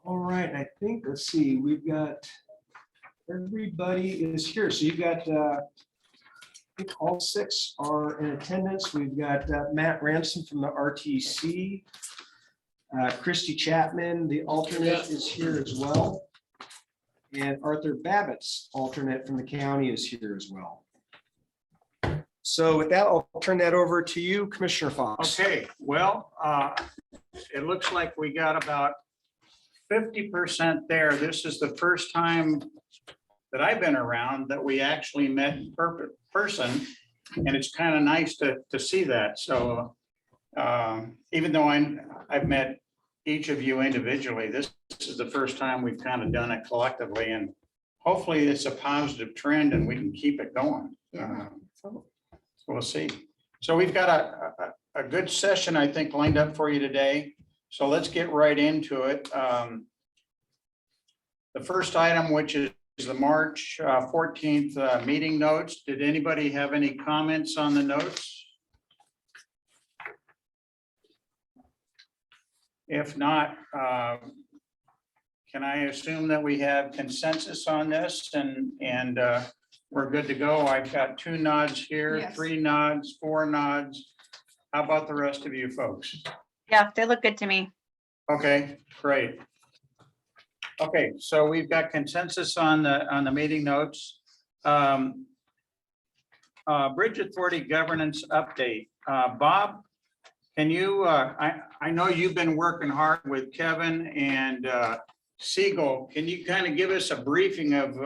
All right, I think, let's see, we've got, everybody is here. So you've got, I think all six are in attendance. We've got Matt Ransom from the RTC. Christy Chapman, the alternate, is here as well. And Arthur Babbitt's alternate from the county is here as well. So with that, I'll turn that over to you, Commissioner Fox. Okay, well, it looks like we got about 50% there. This is the first time that I've been around that we actually met in person, and it's kind of nice to see that. So even though I've met each of you individually, this is the first time we've kind of done it collectively, and hopefully it's a positive trend and we can keep it going. So we'll see. So we've got a good session, I think, lined up for you today. So let's get right into it. The first item, which is the March 14th meeting notes. Did anybody have any comments on the notes? If not, can I assume that we have consensus on this and we're good to go? I've got 2 nods here, Yes. 3 nods, 4 nods. How about the rest of you folks? Yeah, they look good to me. Okay, great. Okay, so we've got consensus on the meeting notes. Bridge Authority governance update. Bob, can you, I know you've been working hard with Kevin and Siegel. Can you kind of give us a briefing of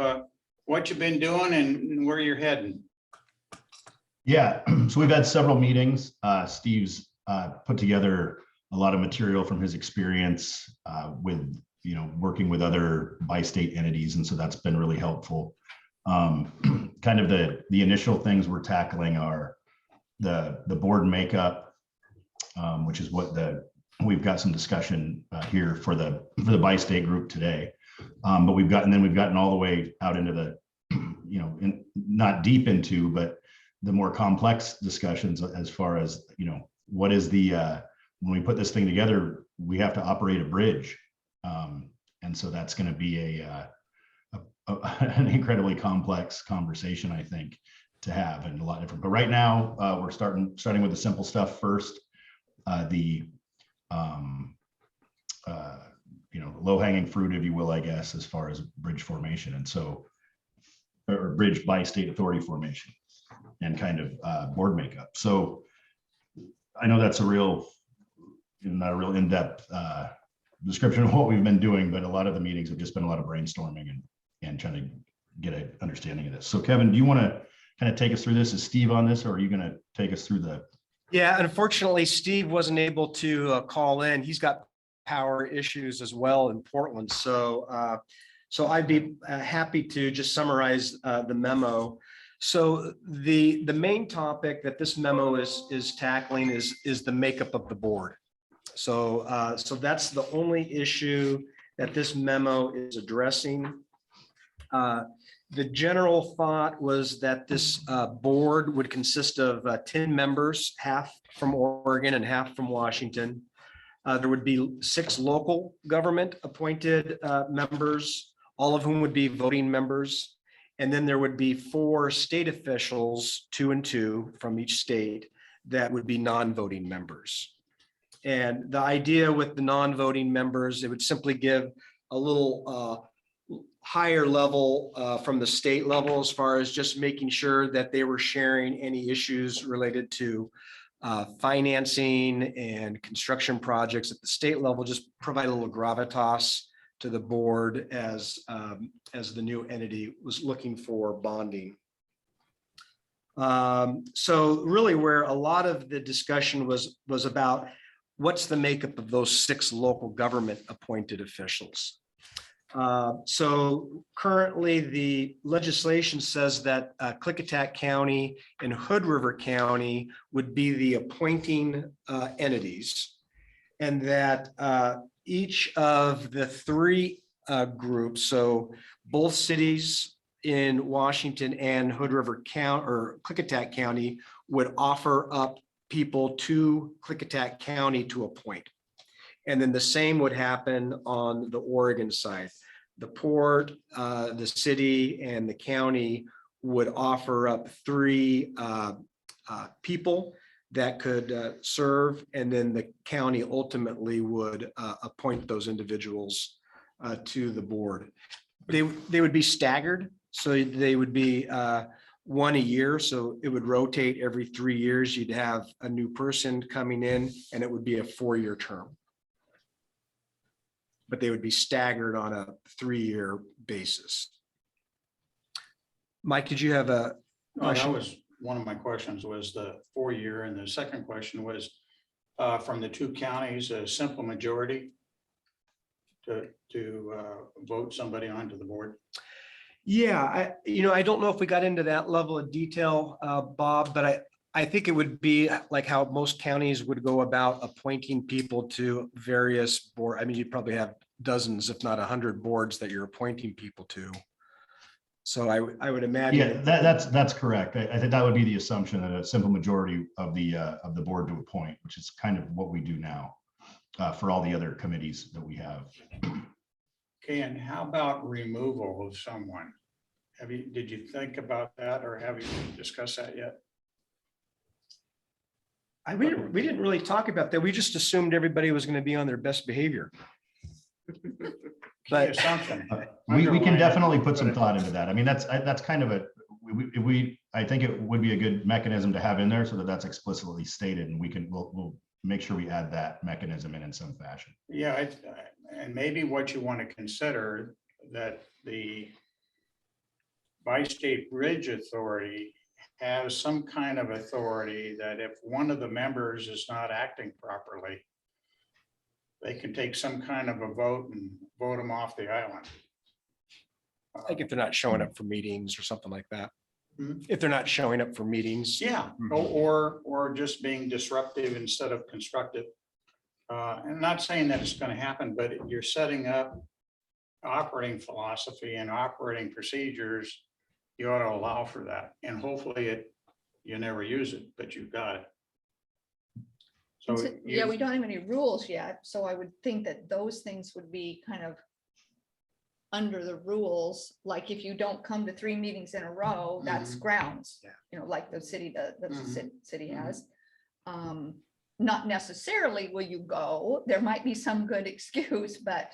what you've been doing and where you're heading? Yeah, so we've had several meetings. Steve's put together a lot of material from his experience with, working with other bi-state entities. And so that's been really helpful. Kind of the initial things we're tackling are the board makeup, which is what we've got some discussion here for the bi-state group today. But we've gotten all the way out into the, not deep into, but the more complex discussions as far as, what is when we put this thing together, we have to operate a bridge. And so that's going to be an incredibly complex conversation, I think, to have, and a lot different. But right now, we're starting with the simple stuff first. Low-hanging fruit, if you will, I guess, as far as bridge formation, and so, or bridge bi-state authority formation, and kind of board makeup. So I know that's not a real in-depth description of what we've been doing, but a lot of the meetings have just been a lot of brainstorming and trying to get an understanding of this. So Kevin, do you want to kind of take us through this? Is Steve on this, or are you going to take us through the? Yeah, unfortunately, Steve wasn't able to call in. He's got power issues as well in Portland. So I'd be happy to just summarize the memo. So the main topic that this memo is tackling is the makeup of the board. So that's the only issue that this memo is addressing. The general thought was that this board would consist of 10 members, half from Oregon and half from Washington. There would be 6 local government appointed members, all of whom would be voting members. And then there would be 4 state officials, 2 and 2 from each state, that would be non-voting members. And the idea with the non-voting members, it would simply give a little higher level from the state level, as far as just making sure that they were sharing any issues related to financing and construction projects at the state level. Just provide a little gravitas to the board as the new entity was looking for bonding. So really, where a lot of the discussion was about what's the makeup of those 6 local government appointed officials. So currently the legislation says that Klickitat County and Hood River County would be the appointing entities, and that each of the 3 groups, so both cities in Washington and Hood River County or Klickitat County, would offer up people to Klickitat County to appoint. And then the same would happen on the Oregon side. The port, the city and the county would offer up three people that could serve, and then the county ultimately would appoint those individuals to the board. They would be staggered, so they would be one a year, so it would rotate every 3 years. You'd have a new person coming in, and it would be a 4-year term. But they would be staggered on a 3-year basis. Mike, did you have a No, that question? was, one of my questions was the 4-year, and the second question was from the two counties, a simple majority to vote somebody onto the board. Yeah, I don't know if we got into that level of detail, Bob, but I think it would be like how most counties would go about appointing people to various board. I mean, you'd probably have dozens, if not 100 boards that you're appointing people to. So I would imagine. Yeah, that's correct. I think that would be the assumption that a simple majority of the board to appoint, which is kind of what we do now for all the other committees that we have. Okay, and how about removal of someone? Did you think about that, or have you discussed that yet? We didn't really talk about that. We just assumed everybody was going to be on their best behavior. Key But- assumption. We can Underline definitely it, put some it- thought into that. I mean, that's kind of I think it would be a good mechanism to have in there so that that's explicitly stated, and we'll make sure we add that mechanism in some fashion. Yeah, and maybe what you want to consider that the Bi-State Bridge Authority has some kind of authority that if one of the members is not acting properly, they can take some kind of a vote and vote them off the island. Like if they're not showing up for meetings or something like that. Hmm. If they're not showing up for meetings. Yeah, or just being disruptive instead of constructive. I'm not saying that it's going to happen, but you're setting up operating philosophy and operating procedures. You ought to allow for that, and hopefully you never use it, but you've got it. So Yeah, we don't have any rules yet, so I would think that those things would be kind of under the rules, like if you don't come to 3 meetings in a row, that's grounds. Yeah. Like the city, Mhm. city has. Not necessarily will you go, there might be some good excuse, but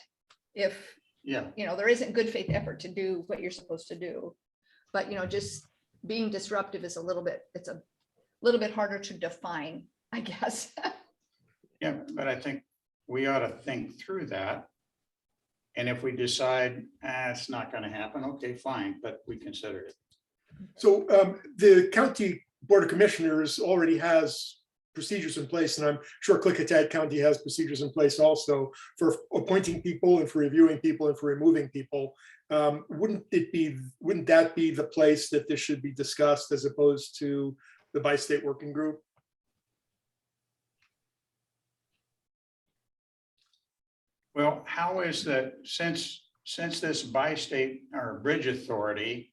if, yeah, there isn't good faith effort to do what you're supposed to do. But, just being disruptive is it's a little bit harder to define, I guess. yeah, but I think we ought to think through that. And if we decide it's not going to happen, okay, fine, but we considered it. So the county board of commissioners already has procedures in place, and I'm sure Klickitat County has procedures in place also for appointing people and for reviewing people and for removing people. Wouldn't that be the place that this should be discussed as opposed to the Bi-State Working Group? Well, how is that, since this Bi-State or Bridge Authority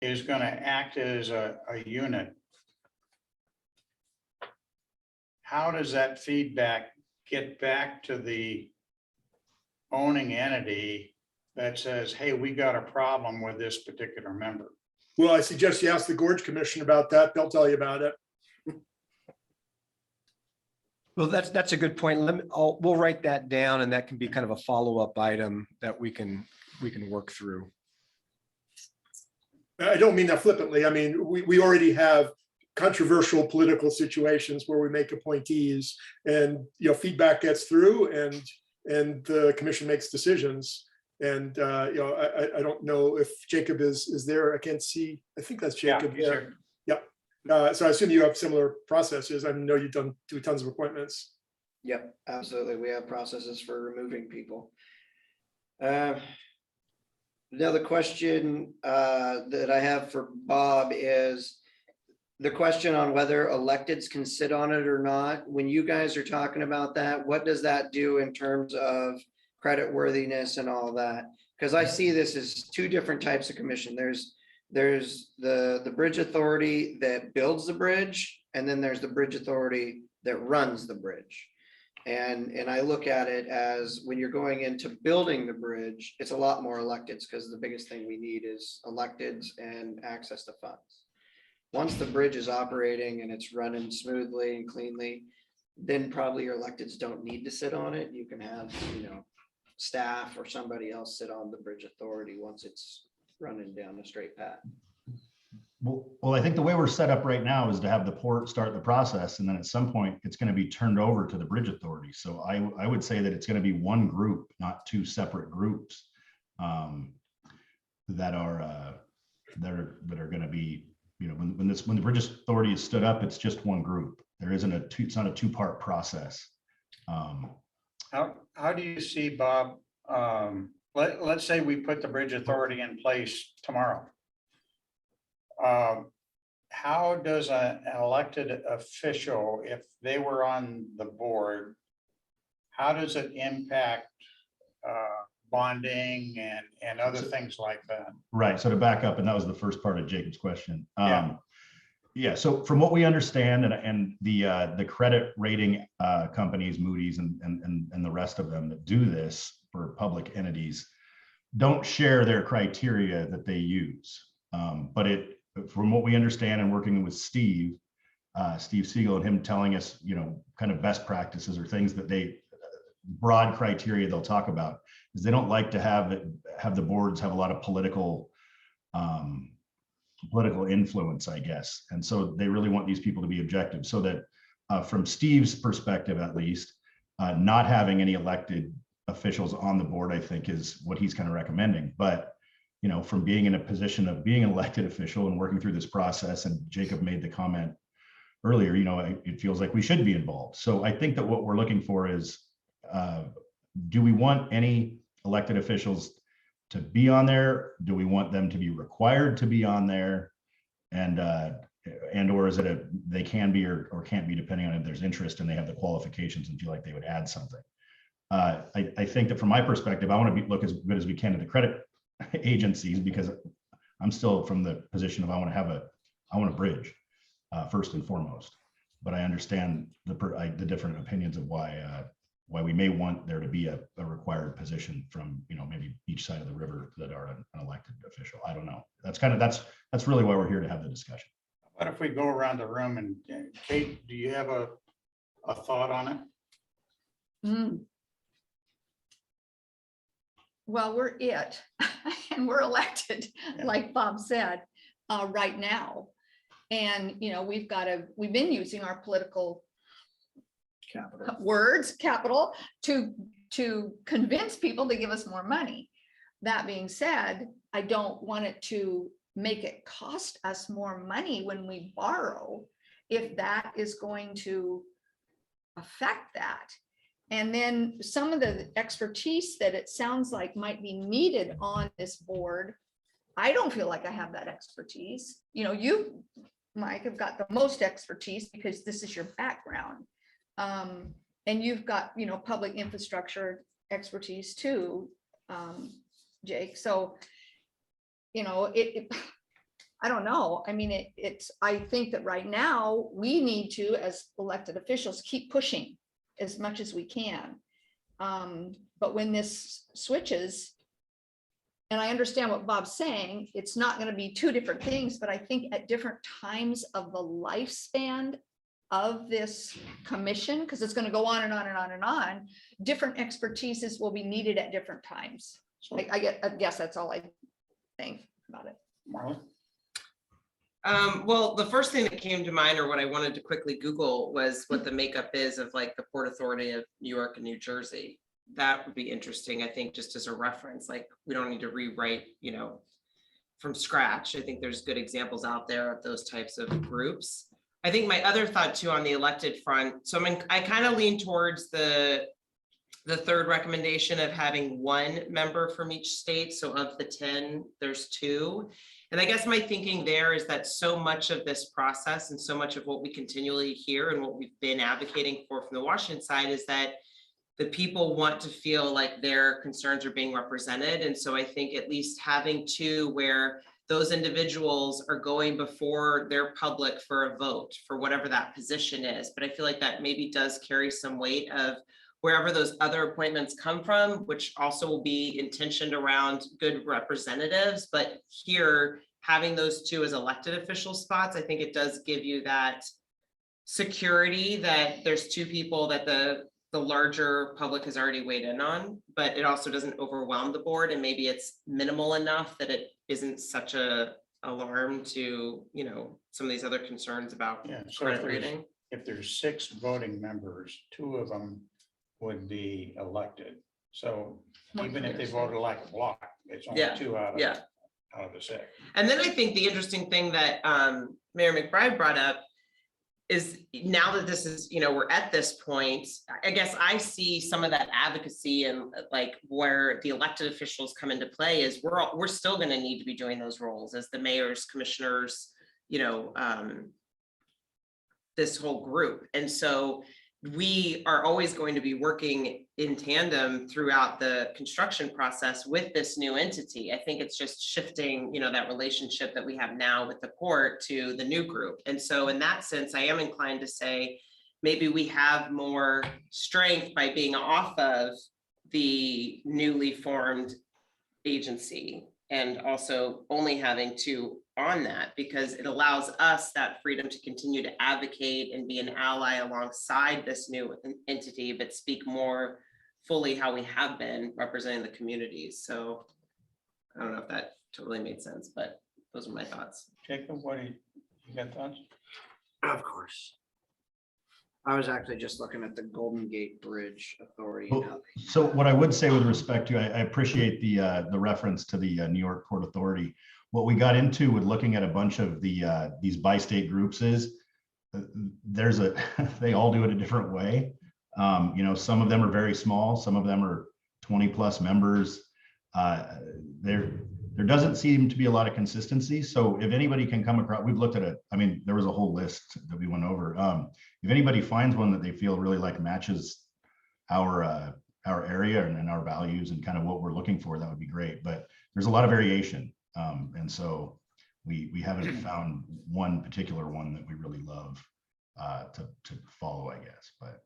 is going to act as a unit, how does that feedback get back to the owning entity that says, hey, we got a problem with this particular member? Well, I suggest you ask the Gorge Commission about that. They'll tell you about it. Well, that's a good point. We'll write that down, and that can be kind of a follow-up item that we can work through. I don't mean that flippantly. I mean, we already have controversial political situations where we make appointees and, feedback gets through and the commission makes decisions. And, I don't know if Jacob is there. I can't see. I think that's Jacob he's there. here. So I assume you have similar processes. I know you've do tons of appointments. Yep, absolutely. We have processes for removing people. Another question that I have for Bob is the question on whether electeds can sit on it or not. When you guys are talking about that, what does that do in terms of credit worthiness and all that? Because I see this as 2 different types of commission. There's the bridge authority that builds the bridge, and then there's the bridge authority that runs the bridge. And I look at it as when you're going into building the bridge, it's a lot more electeds because the biggest thing we need is electeds and access to funds. Once the bridge is operating and it's running smoothly and cleanly, then probably your electeds don't need to sit on it. You can have, staff or somebody else sit on the bridge authority once it's running down a straight path. Well, I think the way we're set up right now is to have the port start the process, and then at some point, it's going to be turned over to the bridge authority. So I would say that it's going to be one group, not two separate groups that are going to be, when the bridge authority is stood up, it's just one group. There isn't it's not a two-part process. How do you see, Bob, let's say we put the bridge authority in place tomorrow. How does an elected official, if they were on the board, how does it impact bonding and other things like that? Right. So to back up, and that was the first part of Jacob's question. Yeah. Yeah. So from what we understand, and the credit rating companies, Moody's and the rest of them that do this for public entities, don't share their criteria that they use. But from what we understand and working with Steve Siegel and him telling us, kind of best practices or things that broad criteria they'll talk about, is they don't like to have the boards have a lot of political influence, I guess. And so they really want these people to be objective, so that from Steve's perspective, at least, not having any elected officials on the board, I think, is what he's kind of recommending. But from being in a position of being an elected official and working through this process, and Jacob made the comment earlier, it feels like we should be involved. So I think that what we're looking for is, do we want any elected officials to be on there? Do we want them to be required to be on there? And or is it they can be or can't be, depending on if there's interest and they have the qualifications and feel like they would add something. I think that from my perspective, I want to look as good as we can to the credit agencies, because I'm still from the position of I want to bridge first and foremost. But I understand the different opinions of why we may want there to be a required position from maybe each side of the river that are an elected official. I don't know. That's really why we're here, to have the discussion. What if we go around the room and Kate, do you have a thought on it? Well, we're it, and we're elected, Yeah. like Bob said, right now. And, we've been using our political capital to convince people to give us more money. That being said, I don't want it to make it cost us more money when we borrow, if that is going to affect that. And then some of the expertise that it sounds like might be needed on this board, I don't feel like I have that expertise. You, Mike, have got the most expertise because this is your background. And you've got, public infrastructure expertise too, Jake. So, I don't know. I mean, I think that right now we need to, as elected officials, keep pushing as much as we can. But when this switches, and I understand what Bob's saying, it's not going to be two different things, but I think at different times of the lifespan of this commission, because it's going to go on and on and on and on, different expertises will be needed at different times. I guess that's all I think about it. Marla? Well, the first thing that came to mind, or what I wanted to quickly Google, was what the makeup is of like the Port Authority of New York and New Jersey. That would be interesting, I think, just as a reference. Like, we don't need to rewrite, from scratch. I think there's good examples out there of those types of groups. I think my other thought too on the elected front, so I kind of lean towards the third recommendation of having one member from each state. So of the 10, there's 2. And I guess my thinking there is that so much of this process and so much of what we continually hear and what we've been advocating for from the Washington side is that the people want to feel like their concerns are being represented. And so I think at least having 2 where those individuals are going before their public for a vote for whatever that position is. But I feel like that maybe does carry some weight of wherever those other appointments come from, which also will be intentioned around good representatives. But here, having those two as elected official spots, I think it does give you that security that there's two people that the larger public has already weighed in on, but it also doesn't overwhelm the board, and maybe it's minimal enough that it isn't such a alarm to, you know, some of these other concerns about Yeah, so credit rating. if there's 6 voting members, 2 of them would be elected. So even if they voted like a block, it's only Yeah, 2 out Yeah. of the 6. And then I think the interesting thing that Mayor McBride brought up is now that this is, you know, we're at this point, I guess I see some of that advocacy and like where the elected officials come into play is we're still going to need to be doing those roles as the mayors, commissioners, you know, this whole group. And so we are always going to be working in tandem throughout the construction process with this new entity. I think it's just shifting, you know, that relationship that we have now with the port to the new group. And so in that sense, I am inclined to say maybe we have more strength by being off of the newly formed agency and also only having 2 on that, because it allows us that freedom to continue to advocate and be an ally alongside this new entity, but speak more fully how we have been representing the communities. So I don't know if that totally made sense, but those are my thoughts. Jacob, you got thoughts? Of course. I was actually just looking at the Golden Gate Bridge Authority. and how Well, so what I would say with respect to, I appreciate the reference to the New York Port Authority. What we got into with looking at a bunch of these bi-state groups is they all do it a different way. You know, some of them are very small, some of them are 20 plus members. There doesn't seem to be a lot of consistency. So if anybody can come across, we've looked at it. I mean, there was a whole list that we went over. If anybody finds one that they feel really like matches our area and our values and kind of what we're looking for, that would be great. But there's a lot of variation. And so we haven't found one particular one that we really love to follow, I guess. But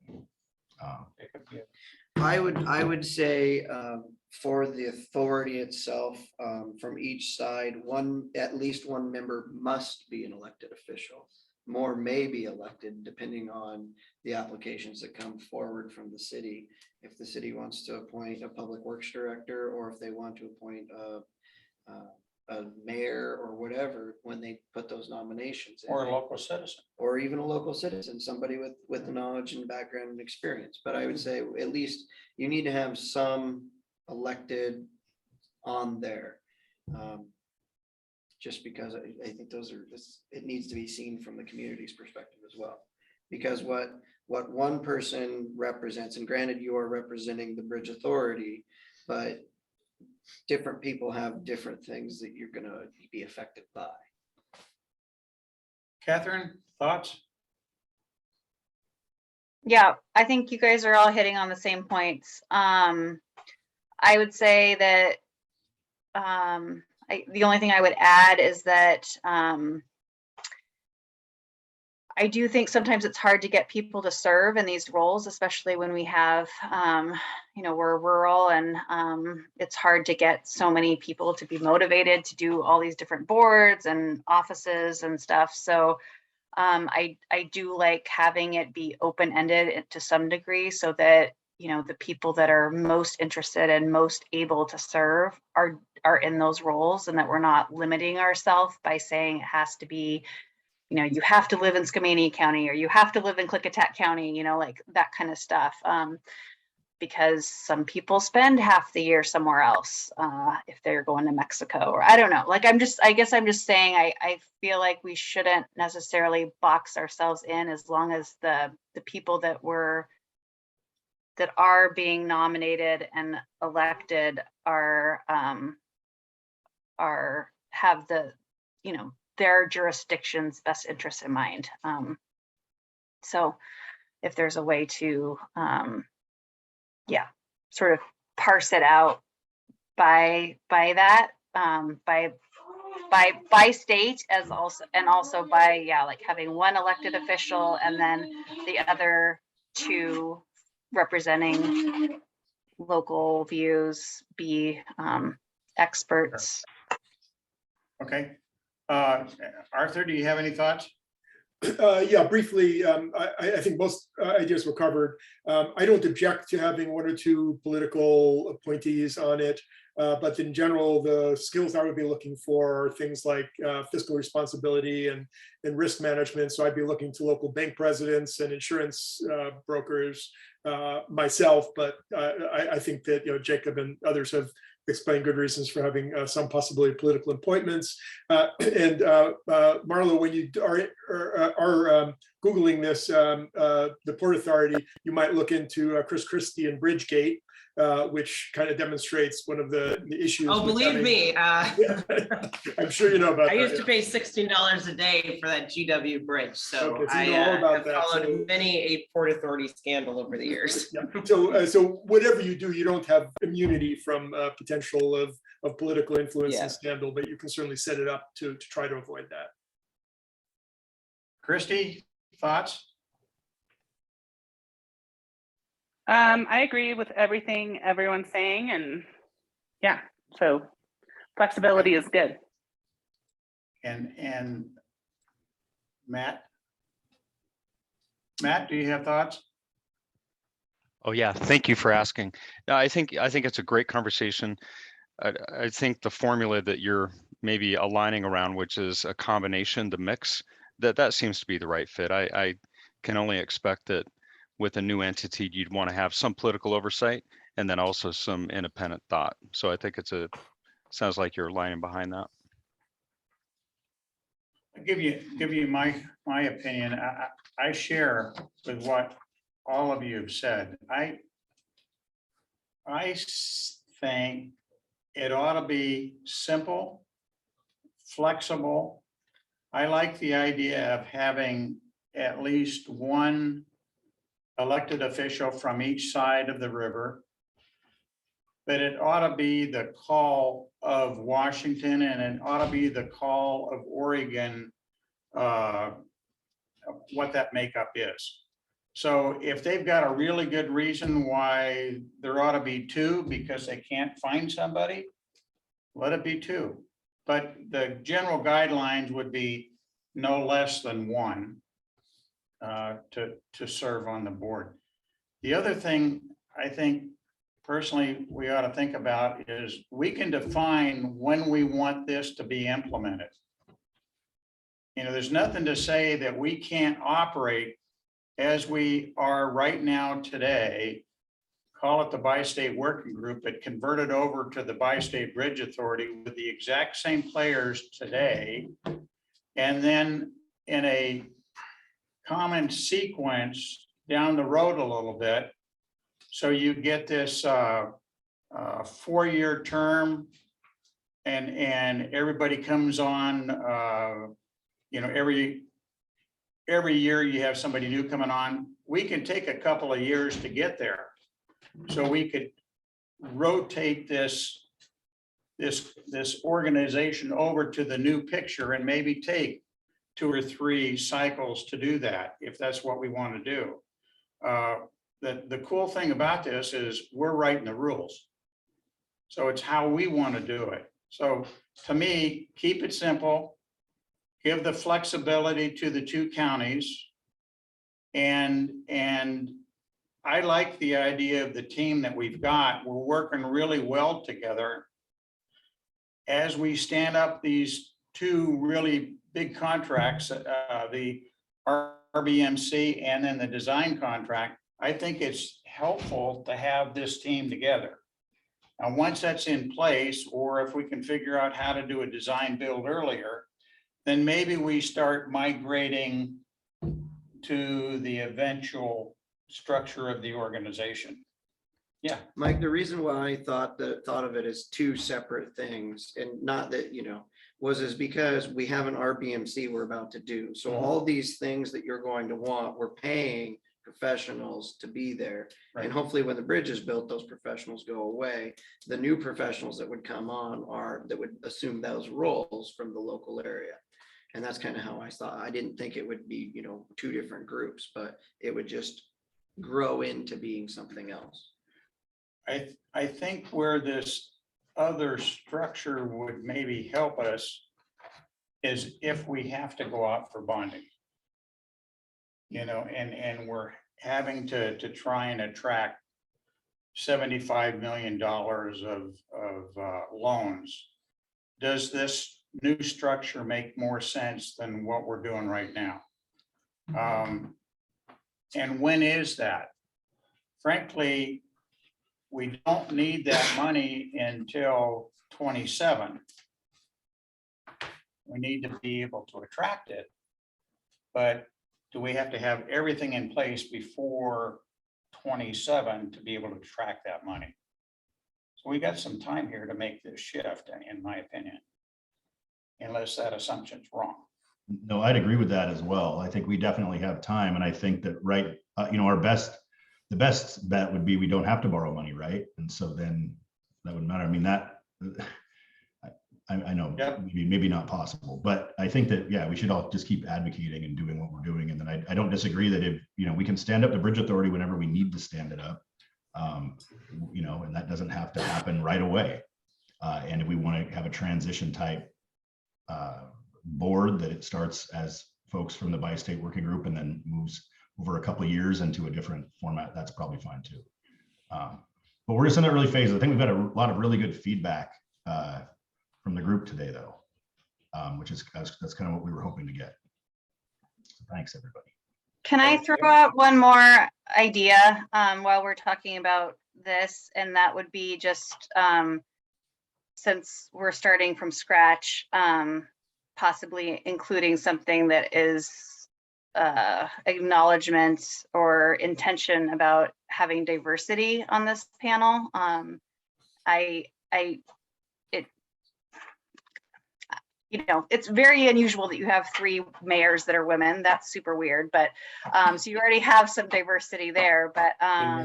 Jacob, yeah. I would say for the authority itself, from each side, at least one member must be an elected official. More may be elected depending on the applications that come forward from the city. If the city wants to appoint a public works director, or if they want to appoint a mayor or whatever, when they put those nominations in. Or a local citizen. Or even a local citizen, somebody with the knowledge and background and experience. But I would say at least you need to have some elected on there. Just because I think it needs to be seen from the community's perspective as well. Because what one person represents, and granted you are representing the Bridge Authority, but different people have different things that you're gonna be affected by. Catherine, thoughts? Yeah, I think you guys are all hitting on the same points. I would say that the only thing I would add is that I do think sometimes it's hard to get people to serve in these roles, especially when we have, you know, we're rural and it's hard to get so many people to be motivated to do all these different boards and offices and stuff. So I do like having it be open-ended to some degree so that, you know, the people that are most interested and most able to serve are in those roles, and that we're not limiting ourselves by saying it has to be, you know, you have to live in Skamania County or you have to live in Klickitat County, you know, like that kind of stuff. Because some people spend half the year somewhere else if they're going to Mexico, or I don't know. Like I guess I'm just saying I feel like we shouldn't necessarily box ourselves in, as long as the people that are being nominated and elected are have the, you know, their jurisdiction's best interest in mind. So if there's a way to, sort of parse it out by that, by by state as also, and also by, yeah, like having one elected official and then the other two representing local views, be experts. Okay. Arthur, do you have any thoughts? Yeah, briefly, I think most ideas were covered. I don't object to having one or two political appointees on it, but in general, the skills I would be looking for are things like fiscal responsibility and risk management. So I'd be looking to local bank presidents and insurance brokers myself, but I think that, you know, Jacob and others have explained good reasons for having some possibility of political appointments. And Marlo, when you are Googling this, the Port Authority, you might look into Chris Christie and Bridgegate, which kind of demonstrates one of the issues. Oh, with believe having- me, I'm sure you know about I that. used to pay $16 a day for that GW bridge, so Okay, so I you know all about have that, followed so- many a Port Authority scandal over the years. Yeah. So whatever you do, you don't have immunity from potential of political influence Yeah. and scandal, but you can certainly set it up to try to avoid that. Christy, thoughts? I agree with everything everyone's saying, and yeah, so flexibility is good. And Matt? Matt, do you have thoughts? Oh yeah, thank you for asking. No, I think it's a great conversation. I think the formula that you're maybe aligning around, which is a combination, the mix, that seems to be the right fit. I can only expect that with a new entity, you'd want to have some political oversight and then also some independent thought. So I think sounds like you're aligning behind that. I'll give you my opinion. I share with what all of you have said. I think it ought to be simple, flexible. I like the idea of having at least one elected official from each side of the river. But it ought to be the call of Washington, and it ought to be the call of Oregon, what that makeup is. So if they've got a really good reason why there ought to be two because they can't find somebody, let it be two. But the general guidelines would be no less than one to serve on the board. The other thing I think personally we ought to think about is we can define when we want this to be implemented. You know, there's nothing to say that we can't operate as we are right now today, call it the Bi-State Working Group, but convert it over to the Bi-State Bridge Authority with the exact same players today. And then in a common sequence down the road a little bit. So you get this 4-year term and everybody comes on, you know, every year you have somebody new coming on. We can take a couple of years to get there. So we could rotate this organization over to the new picture and maybe take 2 or 3 cycles to do that, if that's what we want to do. The cool thing about this is we're writing the rules. So it's how we want to do it. So to me, keep it simple. Give the flexibility to the 2 counties. And I like the idea of the team that we've got. We're working really well together. As we stand up these 2 really big contracts, the RBMC and then the design contract, I think it's helpful to have this team together. Now, once that's in place, or if we can figure out how to do a design build earlier, then maybe we start migrating to the eventual structure of the organization. Yeah. Mike, the reason why I thought of it as 2 separate things, and not that, you know, is because we have an RBMC we're about to do. So all these things that you're going to want, we're paying professionals to be there. Right. And hopefully when the bridge is built, those professionals go away. The new professionals that would come on that would assume those roles from the local area. And that's kind of how I thought. I didn't think it would be, two different groups, but it would just grow into being something else. I think where this other structure would maybe help us is if we have to go out for bonding. And we're having to try and attract $75 million of loans. Does this new structure make more sense than what we're doing right now? And when is that? Frankly, we don't need that money until 27. We need to be able to attract it. But do we have to have everything in place before 27 to be able to attract that money? So we got some time here to make this shift, in my opinion. Unless that assumption's wrong. No, I'd agree with that as well. I think we definitely have time. And I think that, the best bet would be we don't have to borrow money, right? And so then that wouldn't matter. I mean, I know, Yep. maybe not possible, but I think that, yeah, we should all just keep advocating and doing what we're doing. And then I don't disagree that if, we can stand up the bridge authority whenever we need to stand it up. And that doesn't have to happen right away. And if we want to have a transition type board, that it starts as folks from the bi-state working group and then moves over a couple of years into a different format, that's probably fine too. But we're just in the early phase. I think we've got a lot of really good feedback from the group today, though, which is that's kind of what we were hoping to get. So thanks, everybody. Can I throw out one more idea while we're talking about this? And that would be just since we're starting from scratch, possibly including something that is acknowledgement or intention about having diversity on this panel. It's very unusual that you have 3 mayors that are women. That's super weird, but so you already have some diversity there, but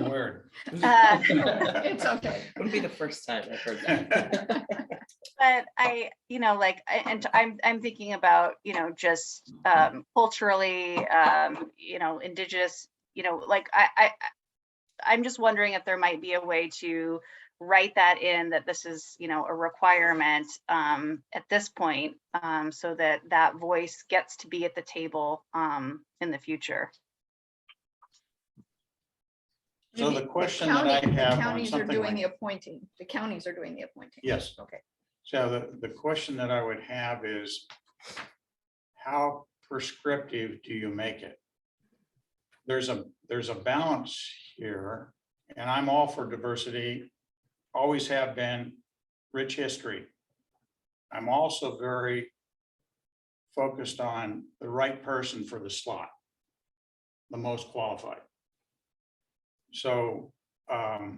Weird. It's okay. Wouldn't be the first time I've heard that. but I'm thinking about, just culturally, indigenous, I'm just wondering if there might be a way to write that in, that this is, a requirement at this point, so that voice gets to be at the table in the future. So the question that I The have on counties are something doing like, the appointing. The counties are doing the appointing. yes. Okay. So the question that I would have is, how prescriptive do you make it? There's a balance here, and I'm all for diversity, always have been, rich history. I'm also very focused on the right person for the slot, the most qualified. So how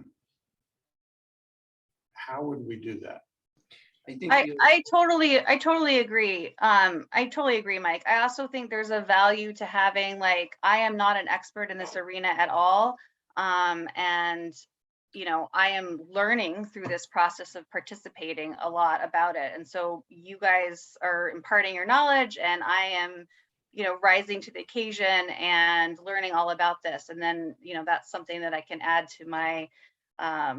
would we do that? I totally agree. I totally agree, Mike. I also think there's a value to having, I am not an expert in this arena at all. And I am learning through this process of participating a lot about it. And so you guys are imparting your knowledge, and I am, rising to the occasion and learning all about this. And then, that's something that I can add to my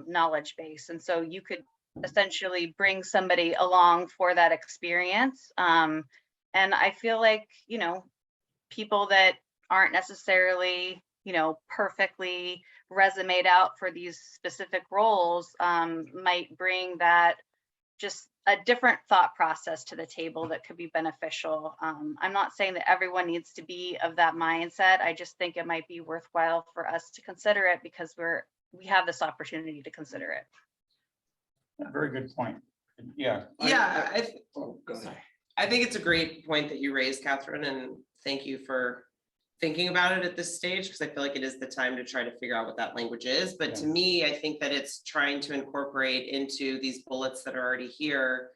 knowledge base. And so you could essentially bring somebody along for that experience. And I feel like, people that aren't necessarily, perfectly resumed out for these specific roles might bring that just a different thought process to the table that could be beneficial. I'm not saying that everyone needs to be of that mindset. I just think it might be worthwhile for us to consider it, because we have this opportunity to consider it. Very good point. Yeah. Yeah, Oh, go ahead. I think it's a great point that you raised, Catherine, and thank you for thinking about it at this stage, because I feel like it is the time to try to figure out what that language is. But to me, I think that it's trying to incorporate into these bullets that are already here,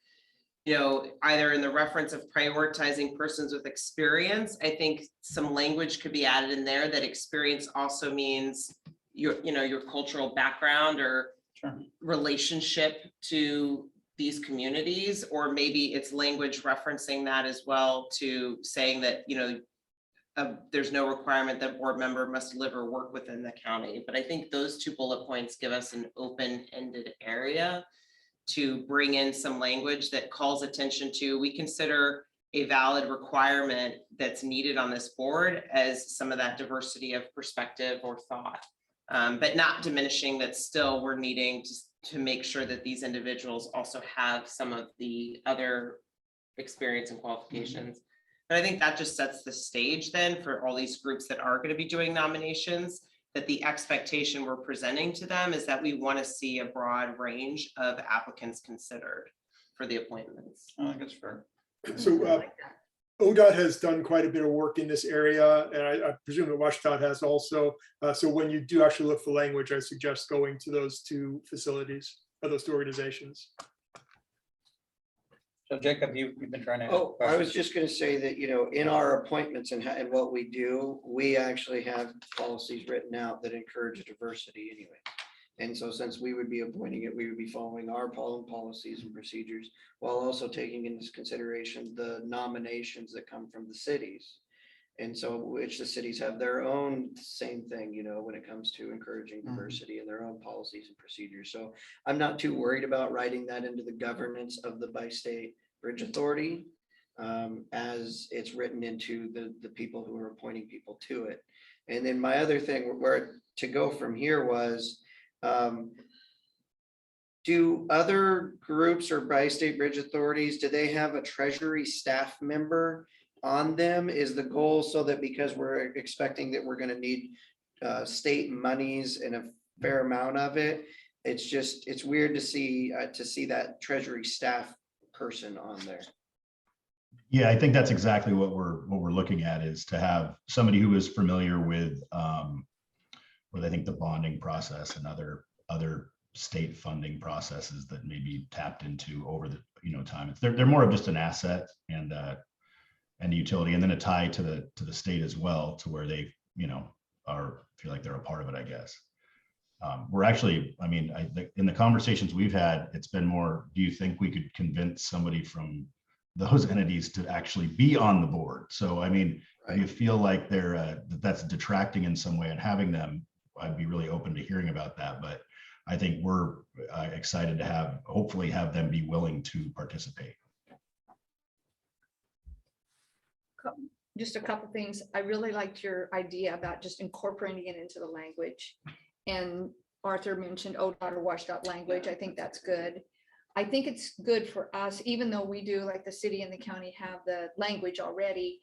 you know, either in the reference of prioritizing persons with experience, I think some language could be added in there that experience also means your, you know, your cultural background or Sure. relationship to these communities, or maybe it's language referencing that as well, to saying that, you know, there's no requirement that board member must live or work within the county. But I think those two bullet points give us an open-ended area to bring in some language that calls attention to, we consider a valid requirement that's needed on this board as some of that diversity of perspective or thought. But not diminishing that still we're needing to make sure that these individuals also have some of the other experience and qualifications. But I think that just sets the stage then for all these groups that are going to be doing nominations, that the expectation we're presenting to them is that we want to see a broad range of applicants considered for the appointments. I think that's fair. So ODOT has done quite a bit of work in this area, and I presume that WashDOT has also. So when you do actually look for language, I suggest going to those two facilities, or those two organizations. So Jacob, you've been trying to. ask Oh, I was questions. just gonna say that, you know, in our appointments and and what we do, we actually have policies written out that encourage diversity anyway. And so since we would be appointing it, we would be following our policies and procedures while also taking into consideration the nominations that come from the cities. And so which the cities have their own same thing, you know, when it comes to encouraging diversity and their own policies and procedures. So I'm not too worried about writing that into the governance of the Bi-State Bridge Authority as it's written into the people who are appointing people to it. And then my other thing where to go from here was, do other groups or Bi-State Bridge Authorities, do they have a treasury staff member on them? Is the goal so that because we're expecting that we're going to need state monies and a fair amount of it, it's weird to see that treasury staff person on there. Yeah, I think that's exactly what we're looking at, is to have somebody who is familiar with I think the bonding process and other state funding processes that may be tapped into over the time. They're more of just an asset and a utility, and then a tie to the state as well, to where they feel like they're a part of it, I guess. We're actually, in the conversations we've had, it's been more, do you think we could convince somebody from those entities to actually be on the board? So, if you feel like that's detracting in some way, and having them, I'd be really open to hearing about that. But I think we're excited to hopefully have them be willing to participate. Just a couple things. I really liked your idea about just incorporating it into the language. And Arthur mentioned ODOT or WashDOT language. I think that's good. I think it's good for us, even though we do, like the city and the county have the language already.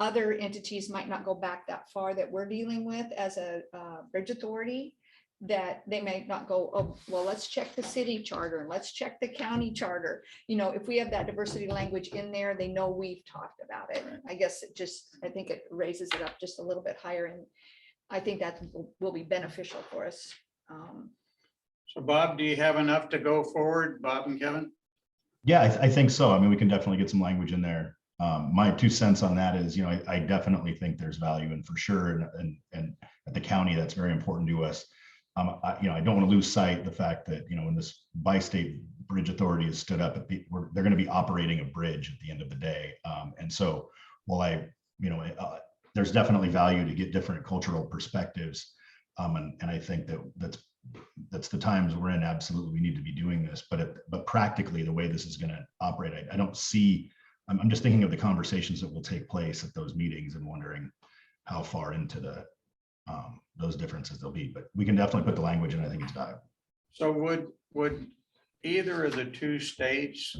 Other entities might not go back that far that we're dealing with as a bridge authority, that they may not go, oh, well, let's check the city charter and let's check the county charter. If we have that diversity language in there, they know we've talked about it. I guess I think it raises it up just a little bit higher, and I think that will be beneficial for us. So Bob, do you have enough to go forward, Bob and Kevin? Yeah, I think so. We can definitely get some language in there. My 2 cents on that is, I definitely think there's value, and for sure, and at the county, that's very important to us. I don't want to lose sight the fact that, when this Bi-State Bridge Authority is stood up, they're going to be operating a bridge at the end of the day. And so while there's definitely value to get different cultural perspectives. And I think that's the times we're in. Absolutely, we need to be doing this, but practically the way this is going to operate, I don't see, I'm just thinking of the conversations that will take place at those meetings and wondering how far into those differences there'll be, but we can definitely put the language in. I think it's valuable. So would either of the two states,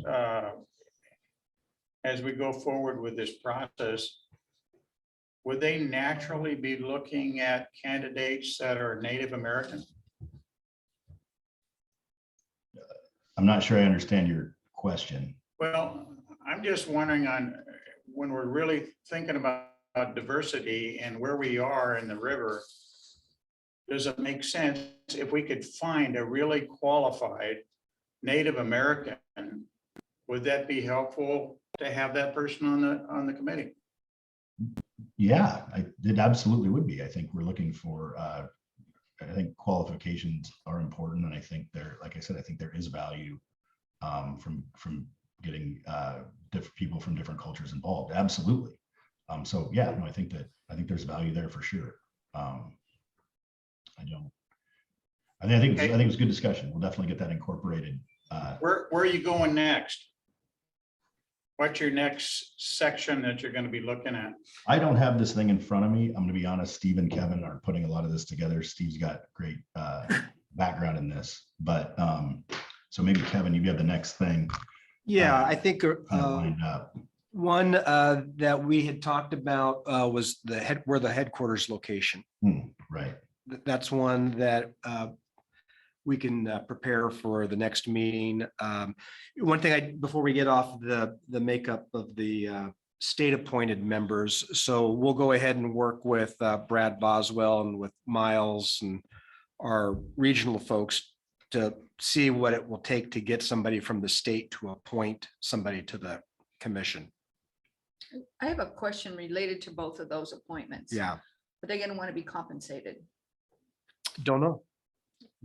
as we go forward with this process, would they naturally be looking at candidates that are Native American? I'm not sure I understand your question. Well, I'm just wondering when we're really thinking about diversity and where we are in the river, does it make sense if we could find a really qualified Native American would that be helpful to have that person on the committee? Yeah, it absolutely would be. I think we're looking for, I think qualifications are important, and I think there, like I said, I think there is value from getting different people from different cultures involved. Absolutely. So yeah, no, I think there's value there for sure. I think it's good discussion. We'll definitely get that incorporated. Where are you going next? What's your next section that you're going to be looking at? I don't have this thing in front of me. I'm gonna be honest, Steve and Kevin are putting a lot of this together. Steve's got great background in this, but so maybe Kevin, you have the next thing Yeah, I think kind of lined up. one that we had talked about was where the headquarters location. Right. That's one that we can prepare for the next meeting. One thing before we get off the makeup of the state appointed members, so we'll go ahead and work with Brad Boswell and with Miles and our regional folks to see what it will take to get somebody from the state to appoint somebody to the commission. I have a question related to both of those appointments. Yeah, Are they gonna want to be compensated? don't know.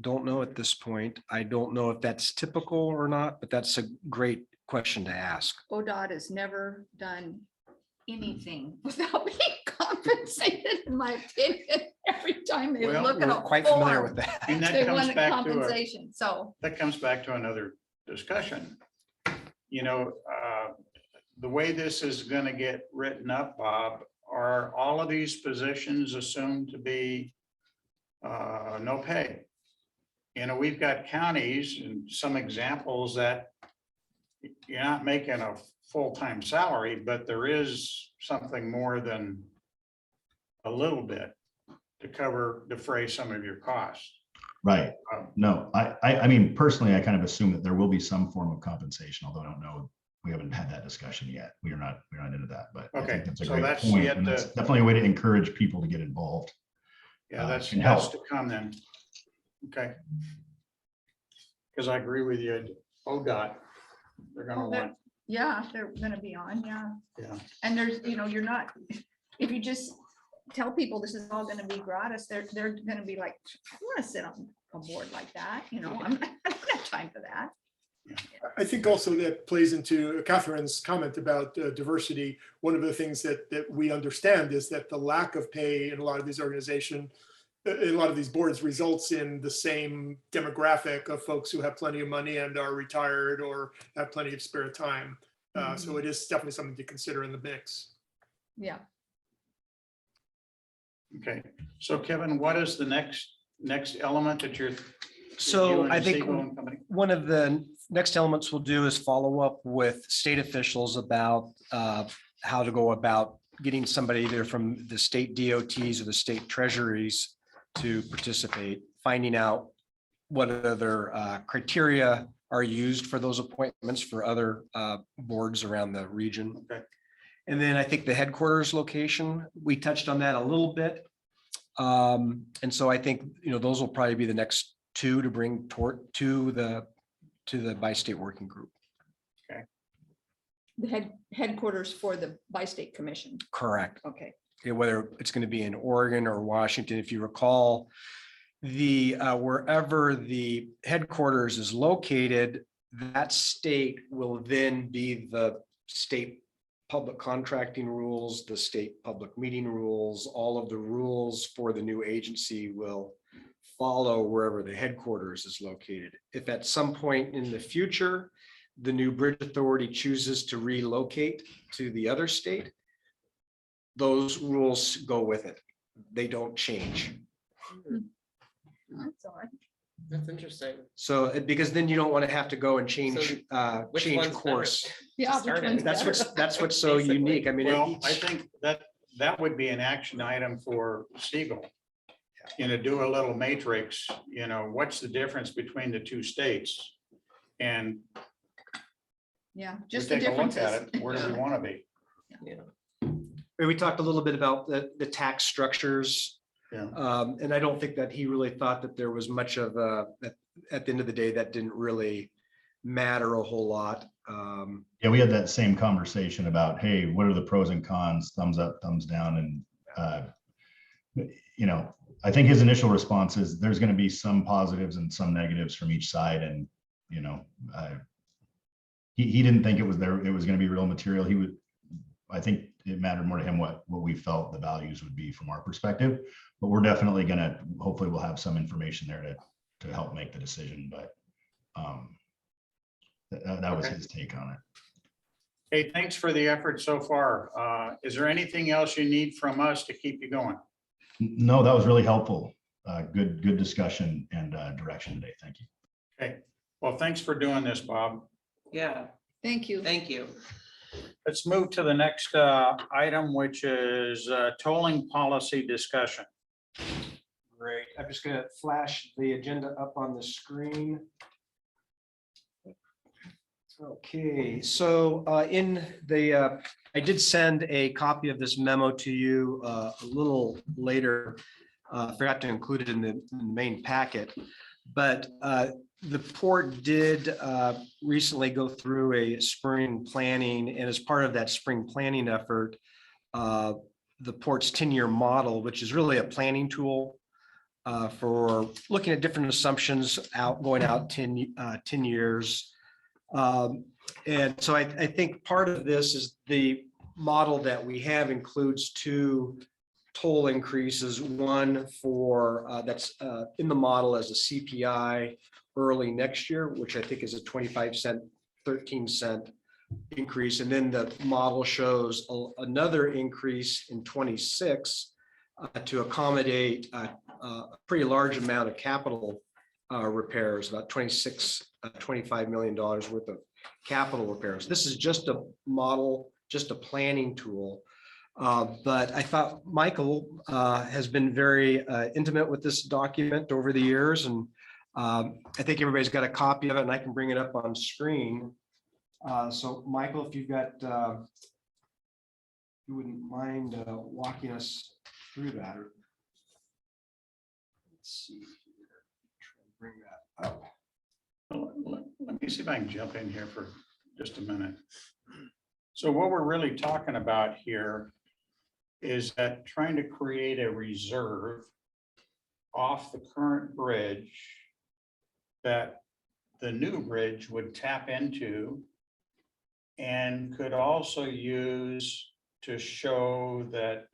Don't know at this point. I don't know if that's typical or not, but that's a great question to ask. ODOT has never done anything without being compensated, in my opinion. Every time they Well, look at We're a quite familiar form, with that. And they that comes want a back to compensation, so. another discussion. You know, the way this is going to get written up, Bob, are all of these positions assumed to be no pay? You know, we've got counties and some examples that you're not making a full-time salary, but there is something more than a little bit to defray some of your costs. Right. No, I mean, personally, I kind of assume that there will be some form of compensation, although I don't know. We haven't had that discussion yet. We're not into that, but I Okay, think that's a so great that's point. yet And that's to- definitely a way to encourage people to get involved. Yeah, that's can help. to come then. Okay. Because I agree with you, ODOT, they're gonna Oh, that- want, Yeah, they're gonna be on, yeah. yeah. And there's, you're not, if you just tell people this is all gonna be gratis, they're gonna be like, I wanna sit on a board like that, I don't have time for that. I think also that plays into Catherine's comment about diversity. One of the things that we understand is that the lack of pay in a lot of these organizations, in a lot of these boards, results in the same demographic of folks who have plenty of money and are retired or have plenty of spare time. So it is definitely something to consider in the mix. Yeah, Okay, so Kevin, what is the next element that you're? So you and I think Siegel and company? one of the next elements we'll do is follow up with state officials about how to go about getting somebody either from the state DOTs or the state treasuries to participate, finding out what other criteria are used for those appointments for other boards around the region. Okay. And then I think the headquarters location, we touched on that a little bit. And so I think, those will probably be the next two to bring to the bi-state working group. the headquarters for the bi-state commission. Correct. Okay, Whether it's going to be in Oregon or Washington, if you recall, wherever the headquarters is located, that state will then be the state public contracting rules, the state public meeting rules, all of the rules for the new agency will follow wherever the headquarters is located. If at some point in the future, the new bridge authority chooses to relocate to the other state, those rules go with it. They don't change. that's all right. That's interesting. So, because then you don't want to have to go and change, Which change one's better? course. Yeah, which start it. one's That's better? that's what's so Basically. unique. I mean, Well, I each- think that would be an action item for Siegel. Do a little matrix, what's the difference between the two states? And Yeah, we just the take a look differences. at it, where do we want to be? we talked a little bit about the tax structures. Yeah. And I don't think that he really thought that there was much of at the end of the day, that didn't really matter a whole lot. Yeah, we had that same conversation about, hey, what are the pros and cons, thumbs up, thumbs down, and I think his initial response is there's going to be some positives and some negatives from each side, and he didn't think it was going to be real material. I think it mattered more to him what we felt the values would be from our perspective, but we're definitely hopefully we'll have some information there to help make the decision, but that was Okay. his take on it. Hey, thanks for the effort so far. Is there anything else you need from us to keep you going? No, that was really helpful. Good discussion and direction today. Thank you. Okay, well, thanks for doing this, Bob. Yeah, Thank you. thank you. Let's move to the next item, which is tolling policy discussion. Great. I'm just gonna flash the agenda up on the screen. Okay, so I did send a copy of this memo to you a little later. Forgot to include it in the main packet, but the port did recently go through a spring planning, and as part of that spring planning effort, the port's 10-year model, which is really a planning tool for looking at different assumptions going out 10 years. And so I think part of this is the model that we have includes two toll increases, one for that's in the model as a CPI early next year, which I think is a 25-cent, 13-cent increase. And then the model shows another increase in 26 to accommodate a pretty large amount of capital repairs, about $25 million worth of capital repairs. This is just a model, just a planning tool. But I thought Michael has been very intimate with this document over the years, and I think everybody's got a copy of it, and I can bring it up on screen. So Michael, if you've got, you wouldn't mind walking us through that. Let's see. Try and bring that up. Let me see if I can jump in here for just a minute. So what we're really talking about here is that trying to create a reserve off the current bridge that the new bridge would tap into and could also use to show that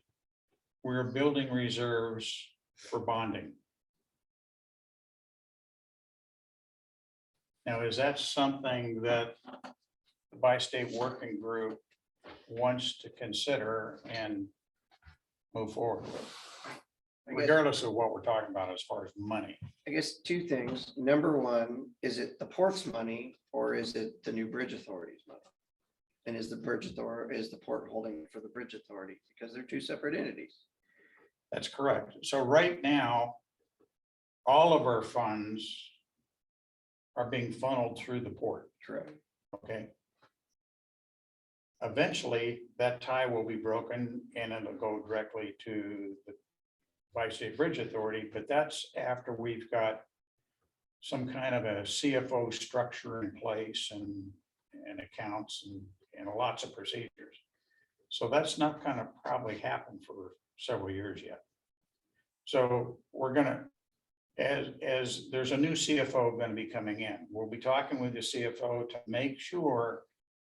we're building reserves for bonding. Now, is that something that the bi-state working group wants to consider and move forward with, regardless of what we're talking about as far as money? I guess two things. Number one, is it the port's money or is it the new bridge authority's money? And is the port holding for the bridge authority? Because they're two separate entities. That's correct. So right now, all of our funds are being funneled through the port. Correct. Okay. Eventually, that tie will be broken and it'll go directly to the Bi-State Bridge Authority, but that's after we've got some kind of a CFO structure in place and accounts and lots of procedures. So that's not going to probably happen for several years yet. So we're going to, as there's a new CFO going to be coming in, we'll be talking with the CFO to make sure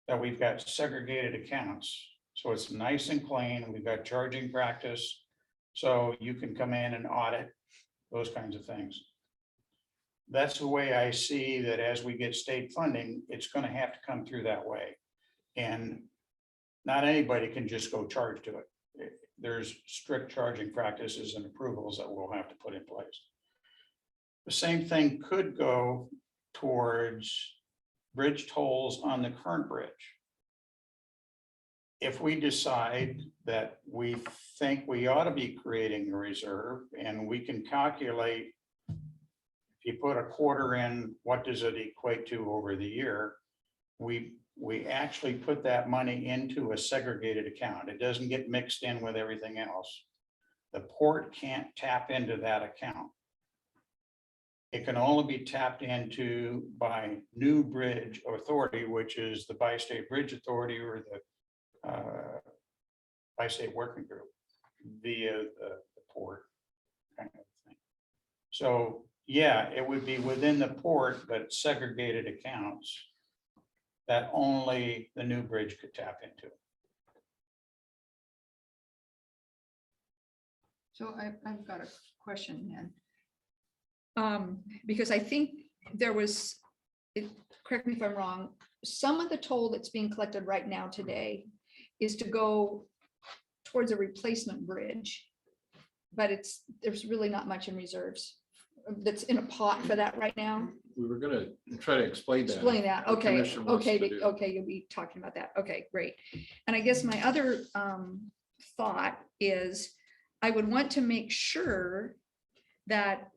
that we've got segregated accounts. So it's nice and clean. We've got charging practice. So you can come in and audit those kinds of things. That's the way I see that as we get state funding, it's going to have to come through that way. And not anybody can just go charge to it. There's strict charging practices and approvals that we'll have to put in place. The same thing could go towards bridge tolls on the current bridge. If we decide that we think we ought to be creating a reserve and we can calculate, if you put a quarter in, what does it equate to over the year? We actually put that money into a segregated account. It doesn't get mixed in with everything else. The port can't tap into that account. It can only be tapped into by New Bridge Authority, which is the Bi-State Bridge Authority or the Bi-State Working Group via the port kind of thing. So, yeah, it would be within the port, but segregated accounts that only the New Bridge could tap into. So I've got a question then. Because I think there was, correct me if I'm wrong, some of the toll that's being collected right now today is to go towards a replacement bridge. But there's really not much in reserves that's in a pot for that right now. We were gonna try to explain that. Explain that. The Okay, commission wants okay, to do. okay, you'll be talking about that. Okay, great. And I guess my other thought is I would want to make sure that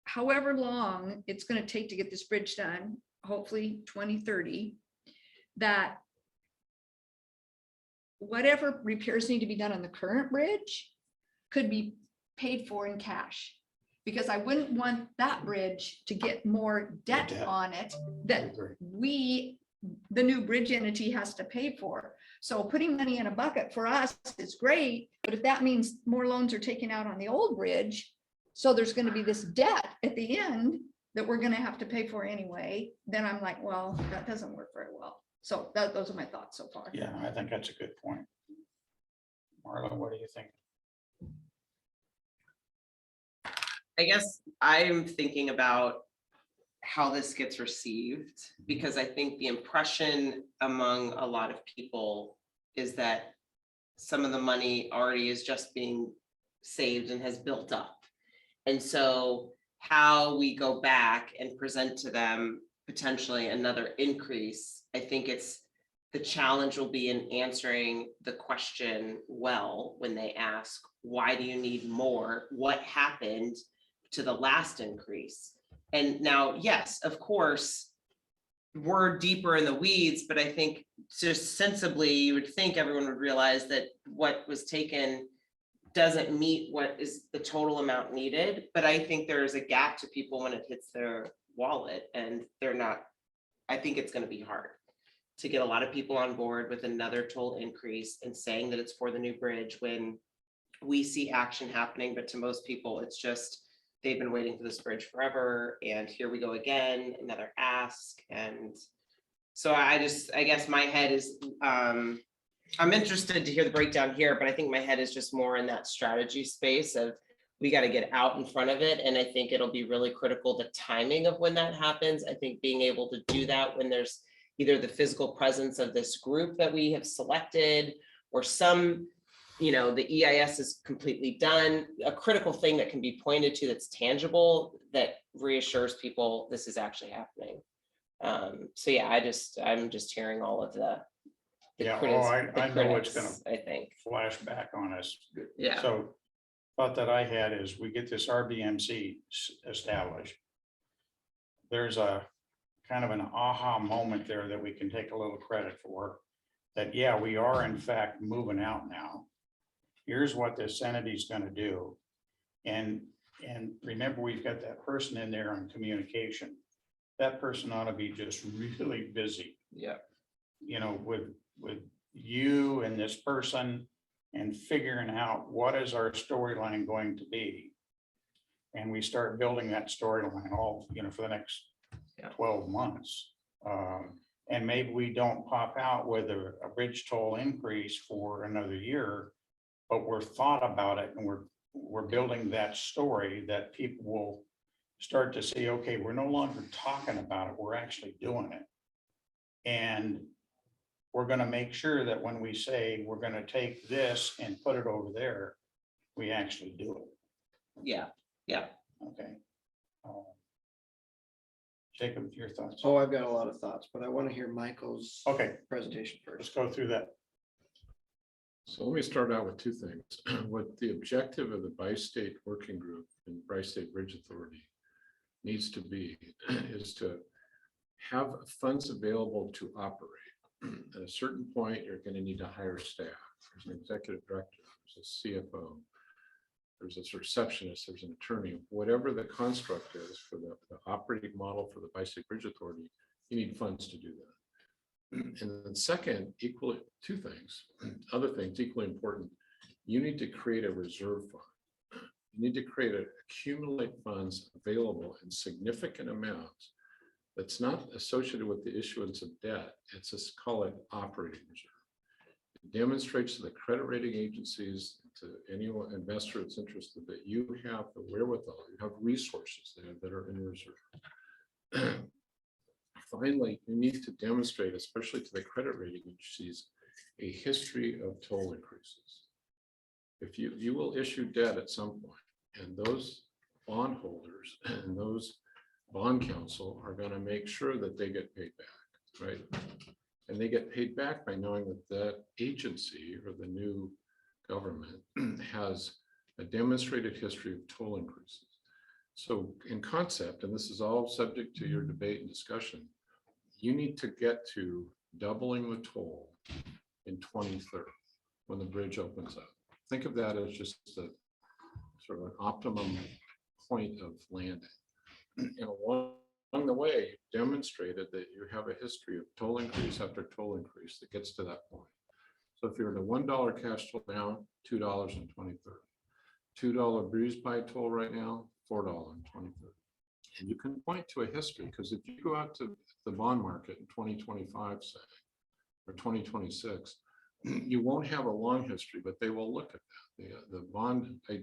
however long it's going to take to get this bridge done, hopefully 2030, that whatever repairs need to be done on the current bridge could be paid for in cash. Because I wouldn't want that bridge to get more debt Debt. on it I that agree. the new bridge entity has to pay for. So putting money in a bucket for us is great, but if that means more loans are taken out on the old bridge, so there's going to be this debt at the end that we're going to have to pay for anyway, then I'm like, well, that doesn't work very well. So those are my thoughts so far. Yeah, I think that's a good point. Marla, what do you think? I guess I'm thinking about how this gets received, because I think the impression among a lot of people is that some of the money already is just being saved and has built up. And so how we go back and present to them potentially another increase, I think the challenge will be in answering the question well when they ask, why do you need more? What happened to the last increase? And now, yes, of course, we're deeper in the weeds, but I think just sensibly, you would think everyone would realize that what was taken doesn't meet what is the total amount needed. But I think there is a gap to people when it hits their wallet, and they're not, I think it's going to be hard to get a lot of people on board with another toll increase and saying that it's for the new bridge when we see action happening. But to most people, it's just, they've been waiting for this bridge forever, and here we go again, another ask. And so I guess my head is, I'm interested to hear the breakdown here, but I think my head is just more in that strategy space of we got to get out in front of it. And I think it'll be really critical, the timing of when that happens. I think being able to do that when there's either the physical presence of this group that we have selected, or some, the EIS is completely done, a critical thing that can be pointed to that's tangible, that reassures people this is actually happening. So yeah, I'm just hearing all of the Yeah, the I know it's critics, gonna I think. flash back on us. Yeah. So thought that I had is we get this RBMC established. There's a kind of an aha moment there that we can take a little credit for, that, yeah, we are in fact moving out now. Here's what this entity is going to do. And remember, we've got that person in there on communication. That person ought to be just really busy, Yeah. with you and this person, and figuring out what is our storyline going to be. And we start building that storyline all, for the next 12 months. And maybe we don't pop out with a bridge toll increase for another year, but we're thought about it, and we're building that story that people will start to see, okay, we're no longer talking about it, we're actually doing it. And we're going to make sure that when we say we're going to take this and put it over there, we actually do it. Yeah. Yeah. Okay. Jacob, your thoughts? Oh, I've got a lot of thoughts, but I want to hear Michael's Okay, presentation let's first. go through that. So let me start out with two things. What the objective of the Bi-State Working Group and Bi-State Bridge Authority needs to be is to have funds available to operate. At a certain point, you're going to need to hire staff. There's an executive director, there's a CFO. there's a receptionist, there's an attorney, whatever the construct is for the operating model for the Bi-State Bridge Authority, you need funds to do that. And then second, equally, two things, other things equally important, you need to create a reserve fund. You need to accumulate funds available in significant amounts that's not associated with the issuance of debt. It's just call it operating reserve. It demonstrates to the credit rating agencies, to any investor that's interested, that you have the wherewithal, you have resources there that are in reserve. Finally, you need to demonstrate, especially to the credit rating agencies, a history of toll increases. If you will issue debt at some point, and those bondholders and those bond counsel are going to make sure that they get paid back, right? And they get paid back by knowing that that agency or the new government has a demonstrated history of toll increases. So in concept, and this is all subject to your debate and discussion, you need to get to doubling the toll in 2030 when the bridge opens up. Think of that as just a sort of an optimum point of landing. And along the way, you demonstrated that you have a history of toll increase after toll increase that gets to that point. So if you're in a $1 cash toll now, $2 in 2030. $2 breeze by toll right now, $4 in 2030. And you can point to a history, because if you go out to the bond market in 2025, say, or 2026, you won't have a long history, but they will look at that. The bond, I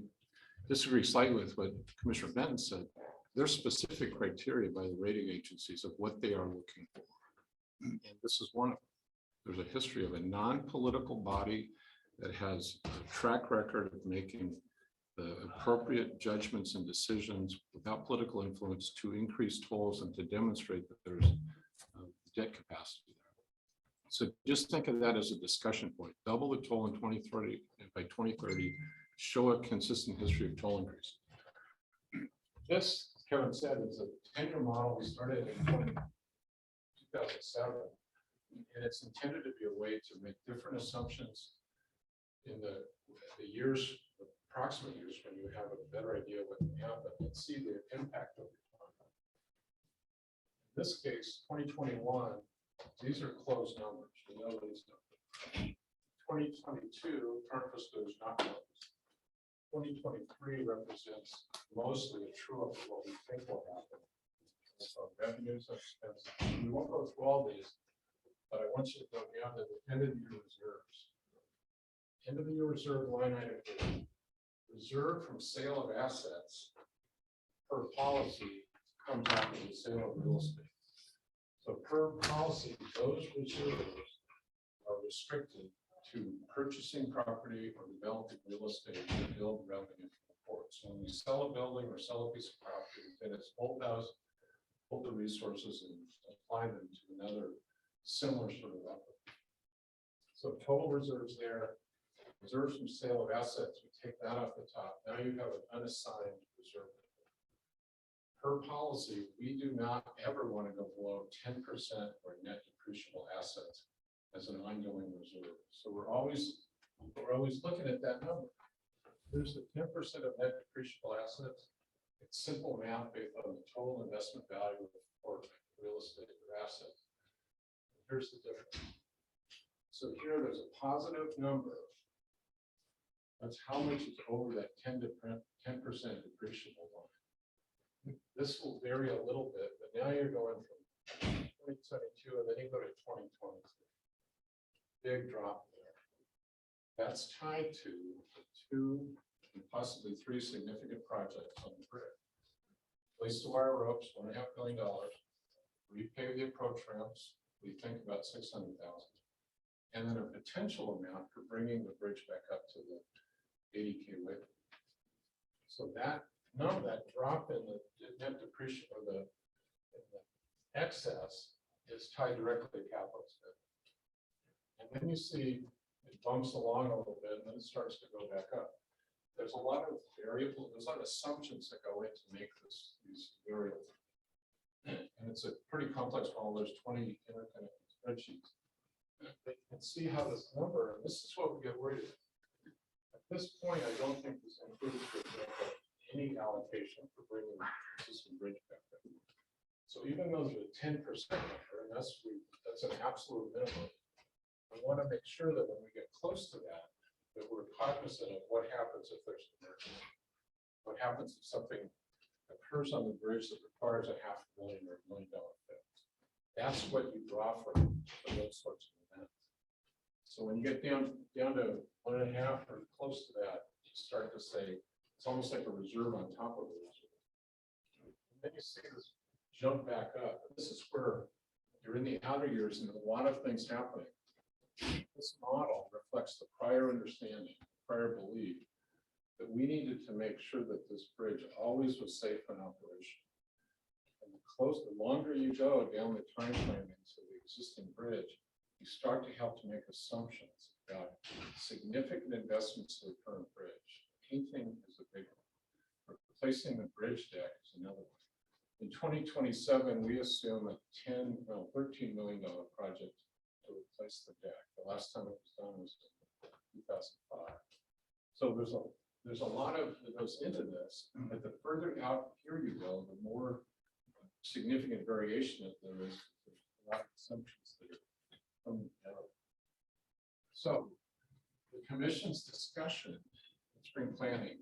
disagree slightly with what Commissioner Benton said. There's specific criteria by the rating agencies of what they are looking for. And this is one of them. There's a history of a non-political body that has a track record of making the appropriate judgments and decisions without political influence to increase tolls and to demonstrate that there's debt capacity there. So just think of that as a discussion point. Double the toll in 2030, by 2030, show a consistent history of toll increase. This, Kevin said, is a 10-year model. We started in 2007, and it's intended to be a way to make different assumptions in the years, approximate years, when you have a better idea what can happen and see the impact over time. In this case, 2021, these are closed numbers. You know these numbers. 2022, current fiscal is not closed. 2023 represents mostly a true up of what we think will happen. So revenues and expenses. We won't go through all these, but I want you to go down to the end of the year reserves. End of the year reserve line item. Reserve from sale of assets per policy comes out of the sale of real estate. So per policy, those reserves are restricted to purchasing property or developing real estate to build revenue for the port. So when you sell a building or sell a piece of property, then it's hold the resources and apply them to another similar sort of effort. So total reserves there, reserves from sale of assets, we take that off the top. Now you have an unassigned reserve. Per policy, we do not ever want to go below 10% or net depreciable assets as an ongoing reserve. So we're always looking at that number. There's the 10% of net depreciable assets. It's simple math based on the total investment value of the port, real estate or assets. Here's the difference. So here there's a positive number. That's how much is over that 10% depreciable line. This will vary a little bit, but now you're going from 2022 and then you go to 2023. Big drop there. That's tied to the 2 and possibly 3 significant projects on the grid. Place to wire ropes, $1.5 million. Repave the approach ramps, we think about $600,000. And then a potential amount for bringing the bridge back up to the 80K width. So that none of that drop in the net depreciation or the excess is tied directly to capital spending. And then you see it bumps along a little bit and then it starts to go back up. There's a lot of variables, there's a lot of assumptions that go in to make these variables. And it's a pretty complex model. There's 20 interconnected spreadsheets. But you can see how this number, and this is what we get worried about. At this point, I don't think this includes, for example, any allocation for bringing System Bridge back up. So even though there's a 10% number, and that's an absolute minimum, we want to make sure that when we get close to that, that we're cognizant of what happens if there's an emergency. What happens if something occurs on the bridge that requires $500,000 or $1 million fix. That's what you draw from for those sorts of events. So when you get down to 1.5 or close to that, you start to say it's almost like a reserve on top of the reserve. And then you see this jump back up. This is where you're in the outer years and a lot of things happening. This model reflects the prior understanding, prior belief that we needed to make sure that this bridge always was safe and operational. And the longer you go down the time frame into the existing bridge, you start to have to make assumptions about significant investments to the current bridge. Painting is a big one. Replacing the bridge deck is another one. In 2027, we assume a $13 million project to replace the deck. The last time it was done was in 2005. So there's a lot that goes into this, but the further out here you go, the more significant variation that there is. There's a lot of assumptions that are coming out. So the commission's discussion in spring planning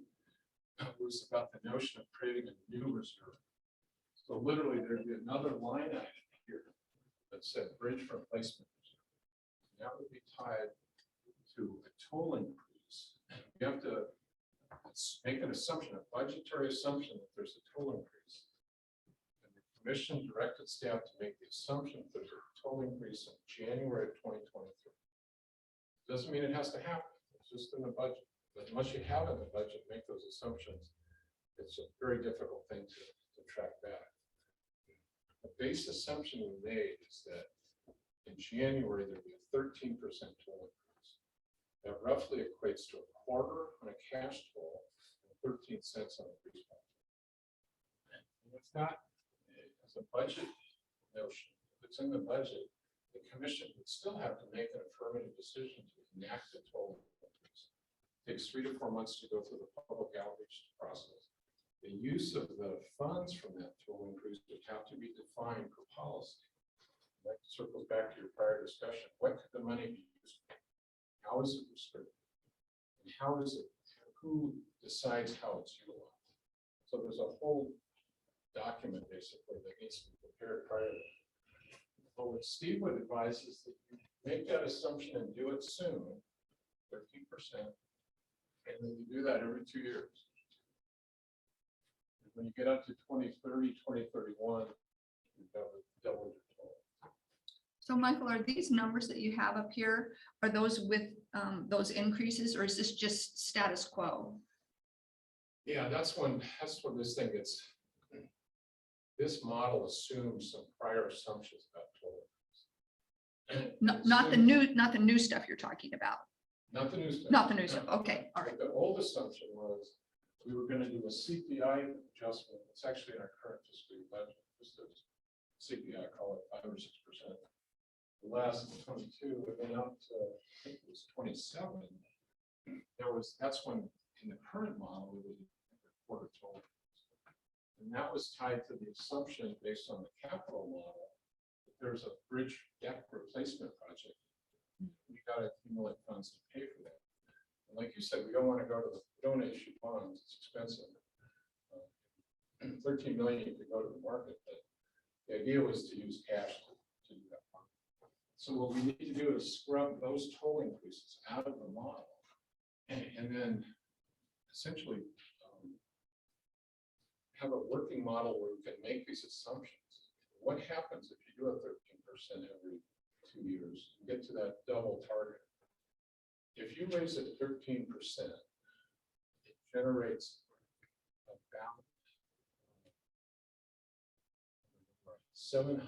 was about the notion of creating a new reserve. So literally there'd be another line item here that said bridge replacement reserve. And that would be tied to a toll increase. You have to make an assumption, a budgetary assumption that there's a toll increase. And the commission directed staff to make the assumption that there's a toll increase in January of 2023. Doesn't mean it has to happen. It's just in the budget. But unless you have it in the budget, make those assumptions. It's a very difficult thing to track back. The base assumption we made is that in January, there'd be a 13% toll increase. That roughly equates to a quarter on a cash toll and 13 cents on a grease pump. And it's not, as a budget notion, if it's in the budget, the commission would still have to make an affirmative decision to enact the toll increase. It takes 3 to 4 months to go through the public outreach process. The use of the funds from that toll increase would have to be defined for policy. That circles back to your prior discussion. What could the money be used for? How is it restricted? And how is it, who decides how it's utilized? So there's a whole document basically that needs to be prepared prior to that. But what Steve would advise is that you make that assumption and do it soon, 13%, and then you do that every 2 years. When you get up to 2030, 2031, you've doubled your total. So Michael, are these numbers that you have up here, are those with those increases, or is this just status quo? Yeah, that's when this thing gets, this model assumes some prior assumptions about total. Not the new stuff you're talking about. Not the new stuff. Not the new stuff. Okay, all right. The old assumption was we were going to do a CPI adjustment. It's actually in our current fiscal year budget. Just a CPI, call it 5 or 6%. The last 22, and then up to I think it was 27. That's when in the current model we would quarter toll. And that was tied to the assumption based on the capital model that there's a bridge deck replacement project. We got to accumulate funds to pay for that. And like you said, we don't want to go to we don't issue bonds, it's expensive. 13 million you could go to the market, but the idea was to use cash to do that. So what we need to do is scrub those toll increases out of the model and then essentially have a working model where we can make these assumptions. What happens if you do a 13% every 2 years, you get to that double target? If you raise it 13%, it generates about $700,000.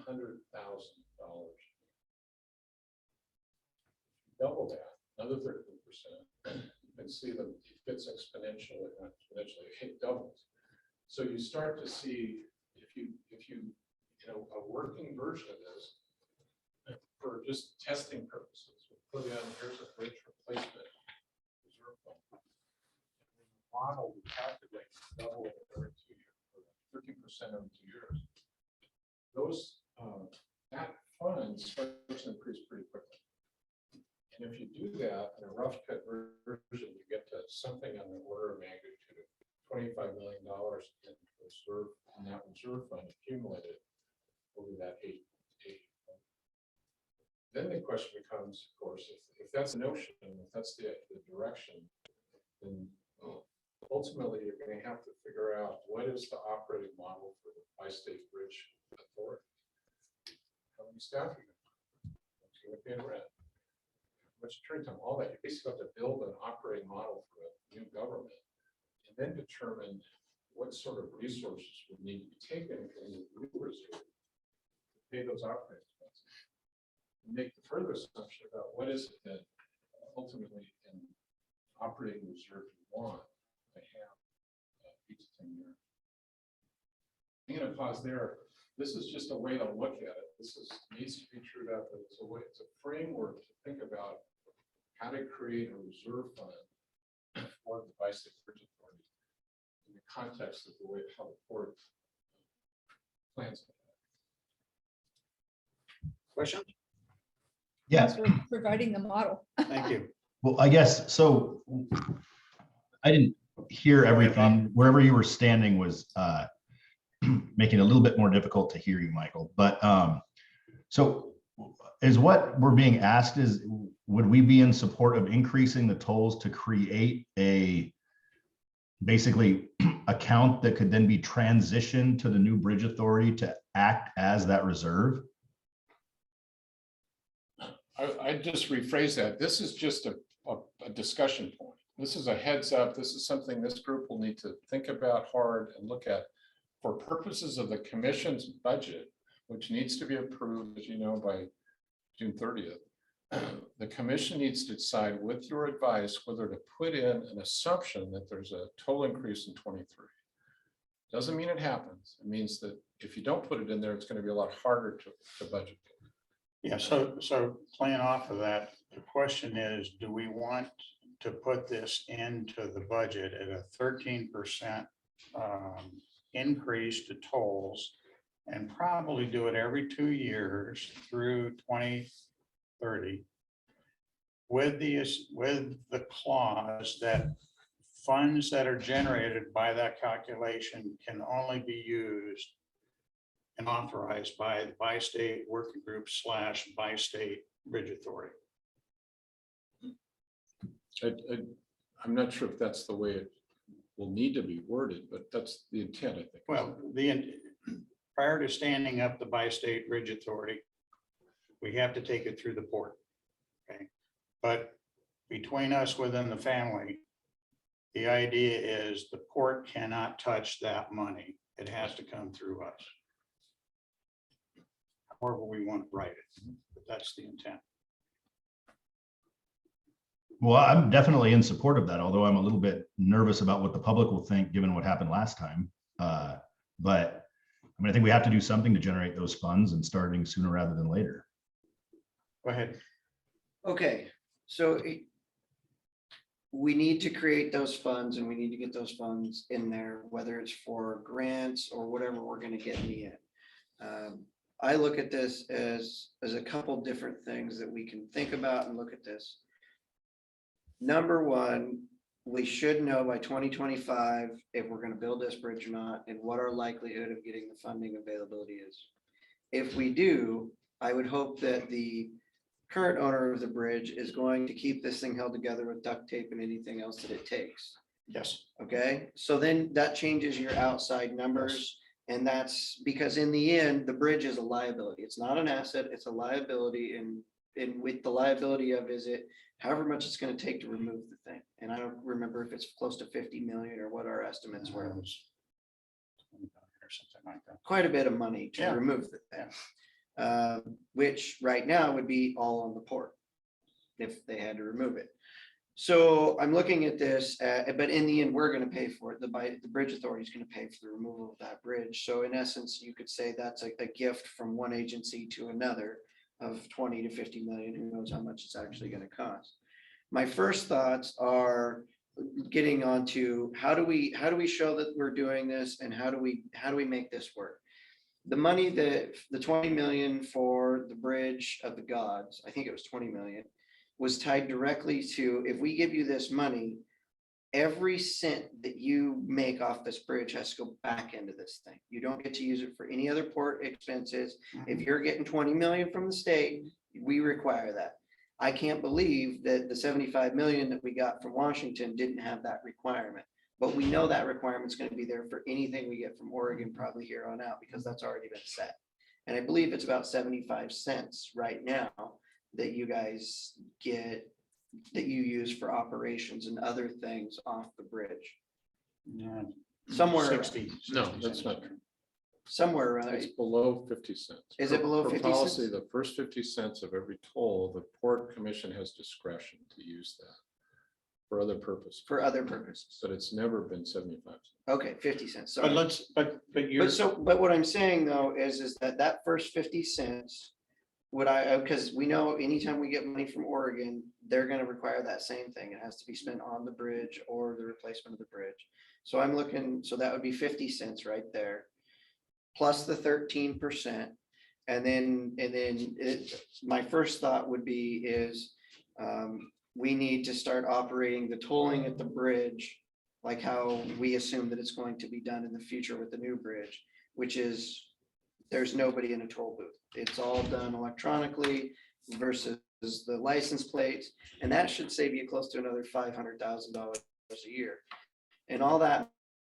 Double that, another 13%, you can see that it gets exponentially, not exponentially, it doubles. So you start to see if you a working version of this for just testing purposes. We'll put in here's a bridge replacement reserve fund. model, we calculate double it every 2 years, 13% every 2 years. Those, that fund starts to increase pretty quickly. And if you do that in a rough cut version, you get to something on the order of magnitude of $25 million in reserve, in that reserve fund accumulated over that eight. Then the question becomes, of course, if that's the notion, if that's the direction, then ultimately you're going to have to figure out what is the operating model for the Bi-State Bridge Authority. How many staff are you going to have? What's going to be in rent? How much train time? All that. You basically have to build an operating model for a new government, and then determine what sort of resources would need to be taken from the new reserve to pay those operating expenses. Make the further assumption about what is it that ultimately in operating reserve you want to have 8 to 10 years. I'm going to pause there. This is just a way to look at it. This needs to be trued up. It's a framework to think about how to create a reserve fund for the Bi-State Bridge Authority in the context of the way how the port plans. Question? Yeah. Thanks for providing the model. Thank you. Well, I guess, so I didn't hear everything. Wherever you were standing was making it a little bit more difficult to hear you, Michael. But so is what we're being asked is, would we be in support of increasing the tolls to create a basically account that could then be transitioned to the new bridge authority to act as that reserve? I just rephrase that. This is just a discussion point. This is a heads up. This is something this group will need to think about hard and look at for purposes of the commission's budget, which needs to be approved, as you know, by June 30th. The commission needs to decide with your advice whether to put in an assumption that there's a total increase in 23. Doesn't mean it happens. It means that if you don't put it in there, it's going to be a lot harder to budget. Yeah, so playing off of that, the question is, do we want to put this into the budget at a 13% increase to tolls and probably do it every 2 years through 2030 with the clause that funds that are generated by that calculation can only be used and authorized by the Bi-State Working Group / Bi-State Bridge Authority. I'm not sure if that's the way it will need to be worded, but that's the intent, I think. Well, prior to standing up the Bi-State Bridge Authority, we have to take it through the port. Okay, but between us within the family, the idea is the port cannot touch that money. It has to come through us. However we want to write it, but that's the intent. Well, I'm definitely in support of that, although I'm a little bit nervous about what the public will think, given what happened last time. But I mean, I think we have to do something to generate those funds and starting sooner rather than later. Go ahead. Okay, so we need to create those funds and we need to get those funds in there, whether it's for grants or whatever we're going to get in the end. I look at this as a couple different things that we can think about and look at this. Number one, we should know by 2025 if we're going to build this bridge or not and what our likelihood of getting the funding availability is. If we do, I would hope that the current owner of the bridge is going to keep this thing held together with duct tape and anything else that it takes. Yes. Okay, so then that changes your outside numbers. And that's because in the end, the bridge is a liability. It's not an asset, it's a liability. And with the liability of is it however much it's going to take to remove the thing. And I don't remember if it's close to 50 million or what our estimates were. Or something like that. Quite a bit of money to Yeah. remove the thing. Which right now would be all on the port if they had to remove it. So I'm looking at this, but in the end, we're going to pay for it. The bridge authority is going to pay for the removal of that bridge. So in essence, you could say that's a gift from one agency to another of 20 to 50 million. Who knows how much it's actually going to cost. My first thoughts are, getting onto how do we show that we're doing this and how do we make this work? The money that the 20 million for the Bridge of the Gods, I think it was 20 million, was tied directly to, if we give you this money, every cent that you make off this bridge has to go back into this thing. You don't get to use it for any other port expenses. If you're getting 20 million from the state, we require that. I can't believe that the 75 million that we got from Washington didn't have that requirement. But we know that requirement's going to be there for anything we get from Oregon probably here on out, because that's already been set. And I believe it's about 75 cents right now that you guys get, that you use for operations and other things off the bridge. Yeah, Somewhere, 60. No, that's not true. somewhere around, It's below 50 cents. Is it below Per 50 policy, cents? the first 50 cents of every toll, the Port Commission has discretion to use that for other purposes, for other purposes. but it's never been 75 cents. Okay, 50 cents. But Sorry. let's, but you're, But what I'm saying though is that first 50 cents, because we know anytime we get money from Oregon, they're gonna require that same thing. It has to be spent on the bridge or the replacement of the bridge. So I'm looking, so that would be 50 cents right there, plus the 13%. And then my first thought would be is, we need to start operating the tolling at the bridge like how we assume that it's going to be done in the future with the new bridge, which is there's nobody in a toll booth. It's all done electronically versus the license plates. And that should save you close to another $500,000 a year. And all that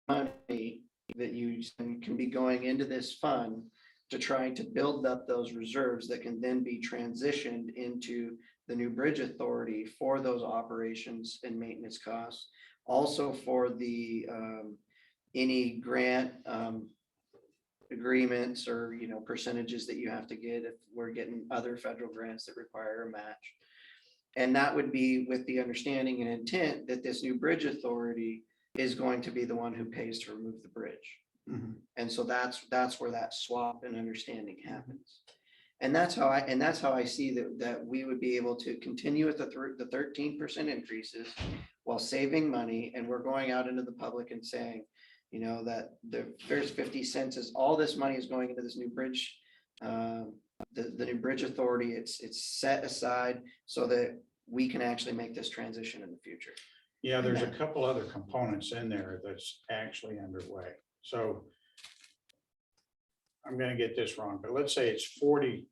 money that you can be going into this fund to try to build up those reserves that can then be transitioned into the new bridge authority for those operations and maintenance costs. Also for the any grant agreements or, you know, percentages that you have to get if we're getting other federal grants that require a match. And that would be with the understanding and intent that this new bridge authority is going to be the one who pays to remove the bridge. And so that's where that swap and understanding happens. And that's how I see that we would be able to continue with the 13% increases while saving money. And we're going out into the public and saying, you know, that there's 50 cents is all this money is going into this new bridge, the new bridge authority. It's set aside so that we can actually make this transition in the future. yeah, there's a couple other components in there that's actually underway. So I'm gonna get this wrong, but let's say it's 40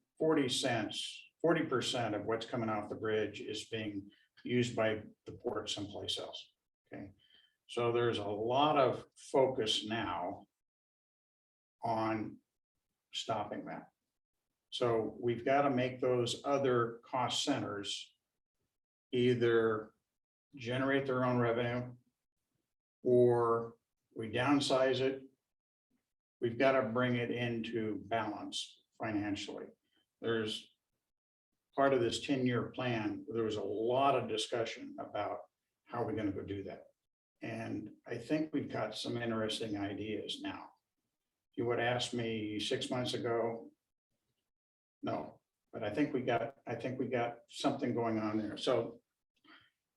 cents, 40% of what's coming off the bridge is being used by the port someplace else. Okay, so there's a lot of focus now on stopping that. So we've got to make those other cost centers either generate their own revenue or we downsize it. We've got to bring it into balance financially. There's part of this 10-year plan, there was a lot of discussion about how we're going to go do that. And I think we've got some interesting ideas now. If you would ask me 6 months ago, no, but I think we got something going on there. So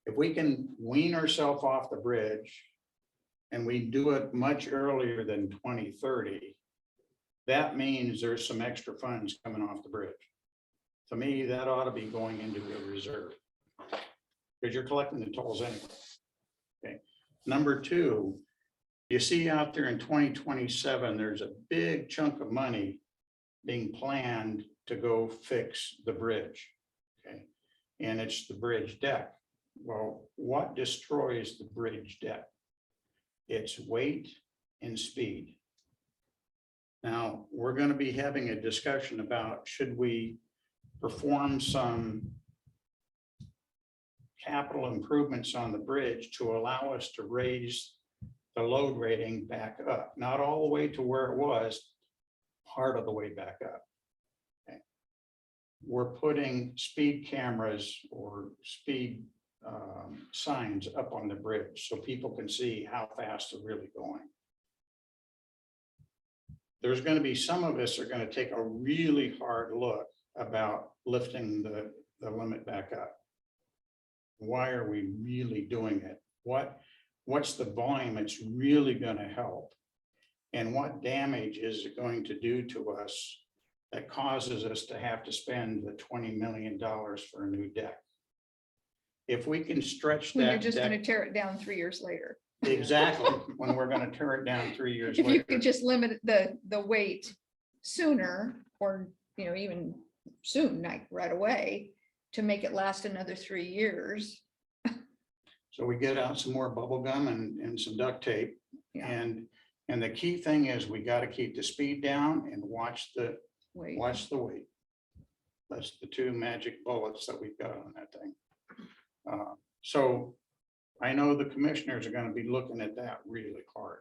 if we can wean ourselves off the bridge and we do it much earlier than 2030, that means there's some extra funds coming off the bridge. To me, that ought to be going into the reserve because you're collecting the tolls anyway. Okay. Number two, you see out there in 2027, there's a big chunk of money being planned to go fix the bridge. Okay. And it's the bridge deck. Well, what destroys the bridge deck? It's weight and speed. Now, we're going to be having a discussion about should we perform some capital improvements on the bridge to allow us to raise the load rating back up, not all the way to where it was, part of the way back up. Okay. We're putting speed cameras or speed signs up on the bridge so people can see how fast they're really going. There's going to be some of us are going to take a really hard look about lifting the limit back up. Why are we really doing it? what's the volume it's really gonna help? And what damage is it going to do to us that causes us to have to spend the $20 million for a new deck? If we can stretch When you're that just gonna deck, tear it down 3 years later. exactly, when we're gonna tear it down 3 years If you later. could just limit the weight sooner, or, even soon, like right away, to make it last another 3 years. So we get out some more bubble gum and some duct tape. Yeah. And the key thing is we got to keep the speed down and watch the Wait, weight. That's the two magic bullets that we've got on that thing. So I know the commissioners are going to be looking at that really hard.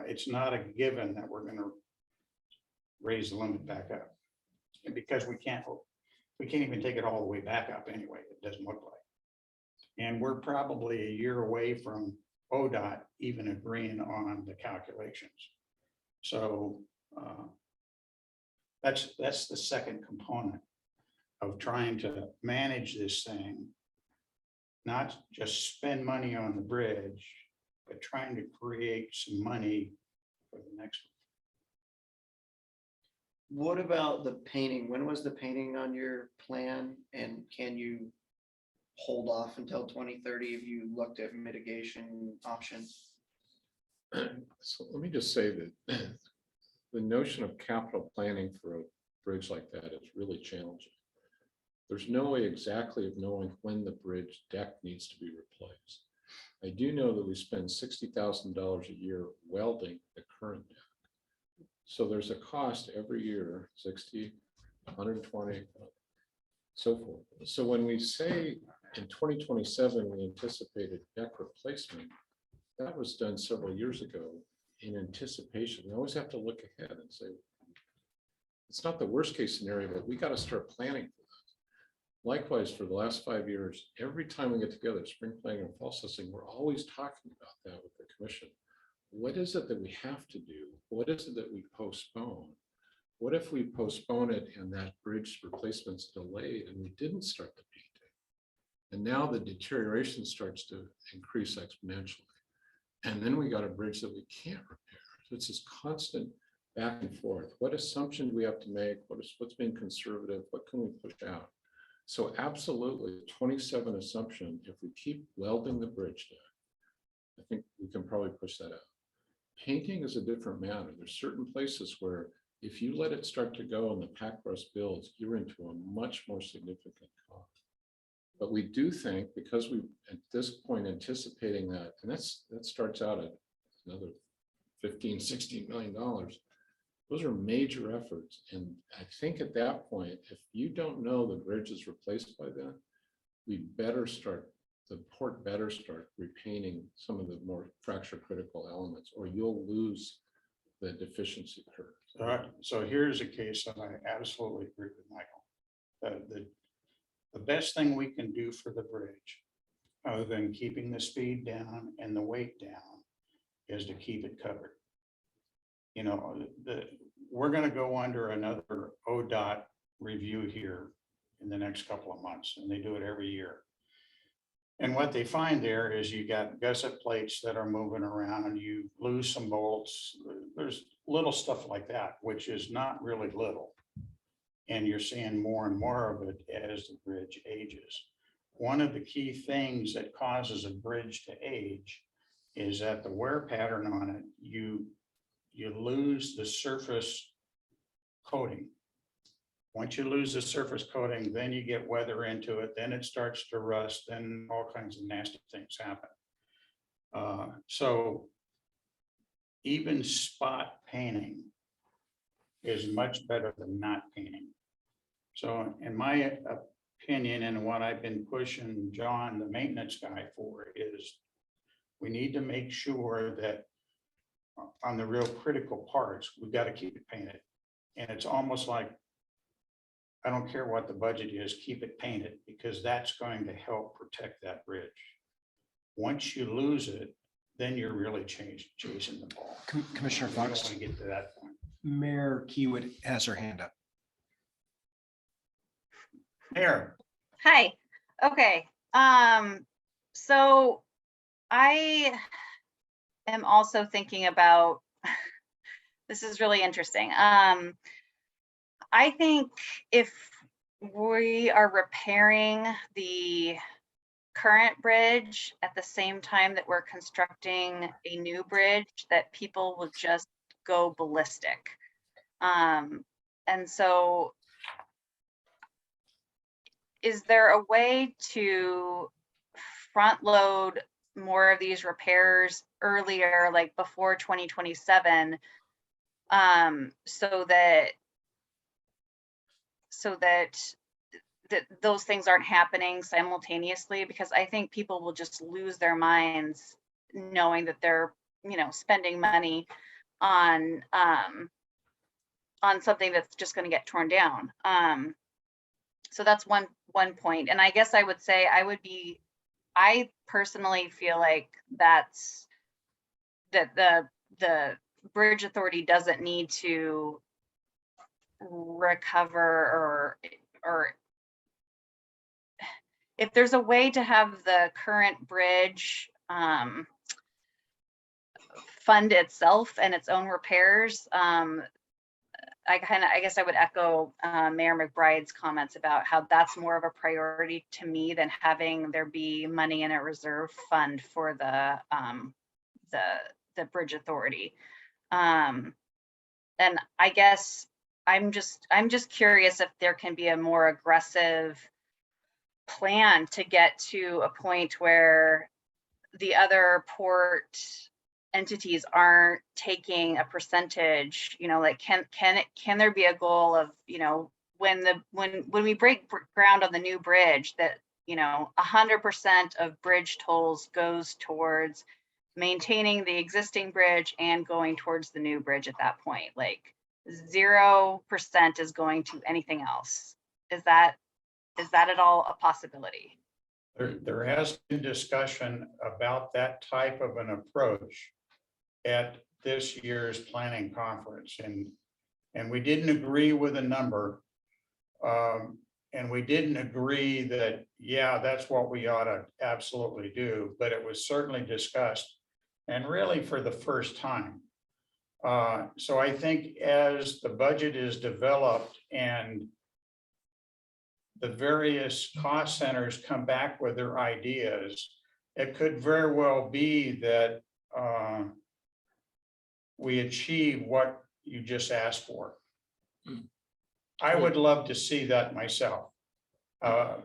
It's not a given that we're going to raise the limit back up. Because we can't even take it all the way back up anyway. It doesn't look like. And we're probably a year away from ODOT even agreeing on the calculations. So that's the second component of trying to manage this thing. Not just spend money on the bridge, but trying to create some money for the next one. What about the painting? When was the painting on your plan? And can you hold off until 2030 if you looked at mitigation options? So let me just say that the notion of capital planning for a bridge like that is really challenging. There's no way exactly of knowing when the bridge deck needs to be replaced. I do know that we spend $60,000 a year welding the current deck. So there's a cost every year, 60, 120, so forth. So when we say in 2027, we anticipated deck replacement, that was done several years ago in anticipation. We always have to look ahead and say, it's not the worst case scenario, but we got to start planning for this. Likewise, for the last 5 years, every time we get together, spring planning and fall assessing, we're always talking about that with the commission. What is it that we have to do? What is it that we postpone? What if we postpone it and that bridge replacement's delayed and we didn't start the painting? And now the deterioration starts to increase exponentially. And then we got a bridge that we can't repair. So it's this constant back and forth. What assumption do we have to make? What's being conservative? What can we push out? So absolutely 27 assumption, if we keep welding the bridge down, I think we can probably push that out. Painting is a different matter. There's certain places where if you let it start to go and the pack rust builds, you're into a much more significant cost. But we do think, because we at this point anticipating that, and that starts out at another $15–16 million. Those are major efforts. And I think at that point, if you don't know the bridge is replaced by then, the port better start repainting some of the more fracture critical elements, or you'll lose the deficiency curve. So here's a case that I absolutely agree with Michael. The best thing we can do for the bridge, other than keeping the speed down and the weight down, is to keep it covered. We're going to go under another ODOT review here in the next couple of months, and they do it every year. And what they find there is you got gusset plates that are moving around, you lose some bolts, there's little stuff like that, which is not really little. And you're seeing more and more of it as the bridge ages. One of the key things that causes a bridge to age is that the wear pattern on it, you lose the surface coating. Once you lose the surface coating, then you get weather into it, then it starts to rust, then all kinds of nasty things happen. So even spot painting is much better than not painting. So in my opinion, and what I've been pushing John, the maintenance guy, for, is we need to make sure that on the real critical parts, we've got to keep it painted. And it's almost like, I don't care what the budget is, keep it painted, because that's going to help protect that bridge. Once you lose it, then you're really chasing the ball. Commissioner We don't Fox, want to get to that point. Mayor Keywood has her hand up. Mayor, Hi, okay, so I am also thinking about, this is really interesting. I think if we are repairing the current bridge at the same time that we're constructing a new bridge, that people will just go ballistic. And so is there a way to front load more of these repairs earlier, like before 2027, so that those things aren't happening simultaneously? Because I think people will just lose their minds knowing that they're, you know, spending money on something that's just going to get torn down. So that's one point. And I guess I would say I personally feel like that the Bridge Authority doesn't need to recover, or if there's a way to have the current bridge fund itself and its own repairs. I guess I would echo Mayor McBride's comments about how that's more of a priority to me than having there be money in a reserve fund for the Bridge Authority. And I guess I'm just curious if there can be a more aggressive plan to get to a point where the other port entities aren't taking a percentage, you know, like can there be a goal of, you know, when we break ground on the new bridge, that, you know, 100% of bridge tolls goes towards maintaining the existing bridge and going towards the new bridge at that point, like 0% is going to anything else. Is that at all a possibility? There has been discussion about that type of an approach at this year's planning conference, and we didn't agree with a number. And we didn't agree that, yeah, that's what we ought to absolutely do, but it was certainly discussed, and really for the first time. So I think as the budget is developed and the various cost centers come back with their ideas, it could very well be that we achieve what you just asked for. I would love to see that myself. I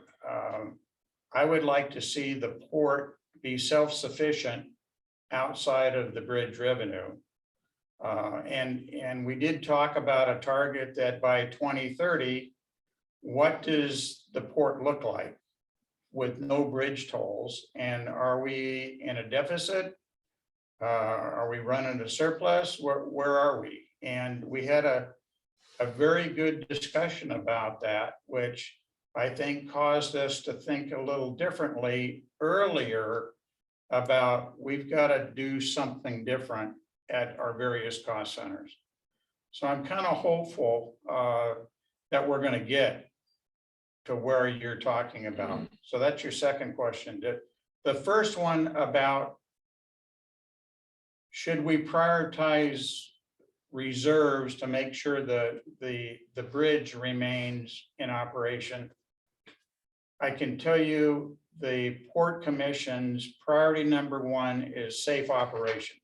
would like to see the port be self-sufficient outside of the bridge revenue. And we did talk about a target that by 2030, what does the port look like with no bridge tolls? And are we in a deficit? Are we running a surplus? Where are we? And we had a very good discussion about that, which I think caused us to think a little differently earlier about we've got to do something different at our various cost centers. So I'm kind of hopeful that we're going to get to where you're talking about. So that's your second question. The first one about should we prioritize reserves to make sure the bridge remains in operation? I can tell you the Port Commission's priority number one is safe operation.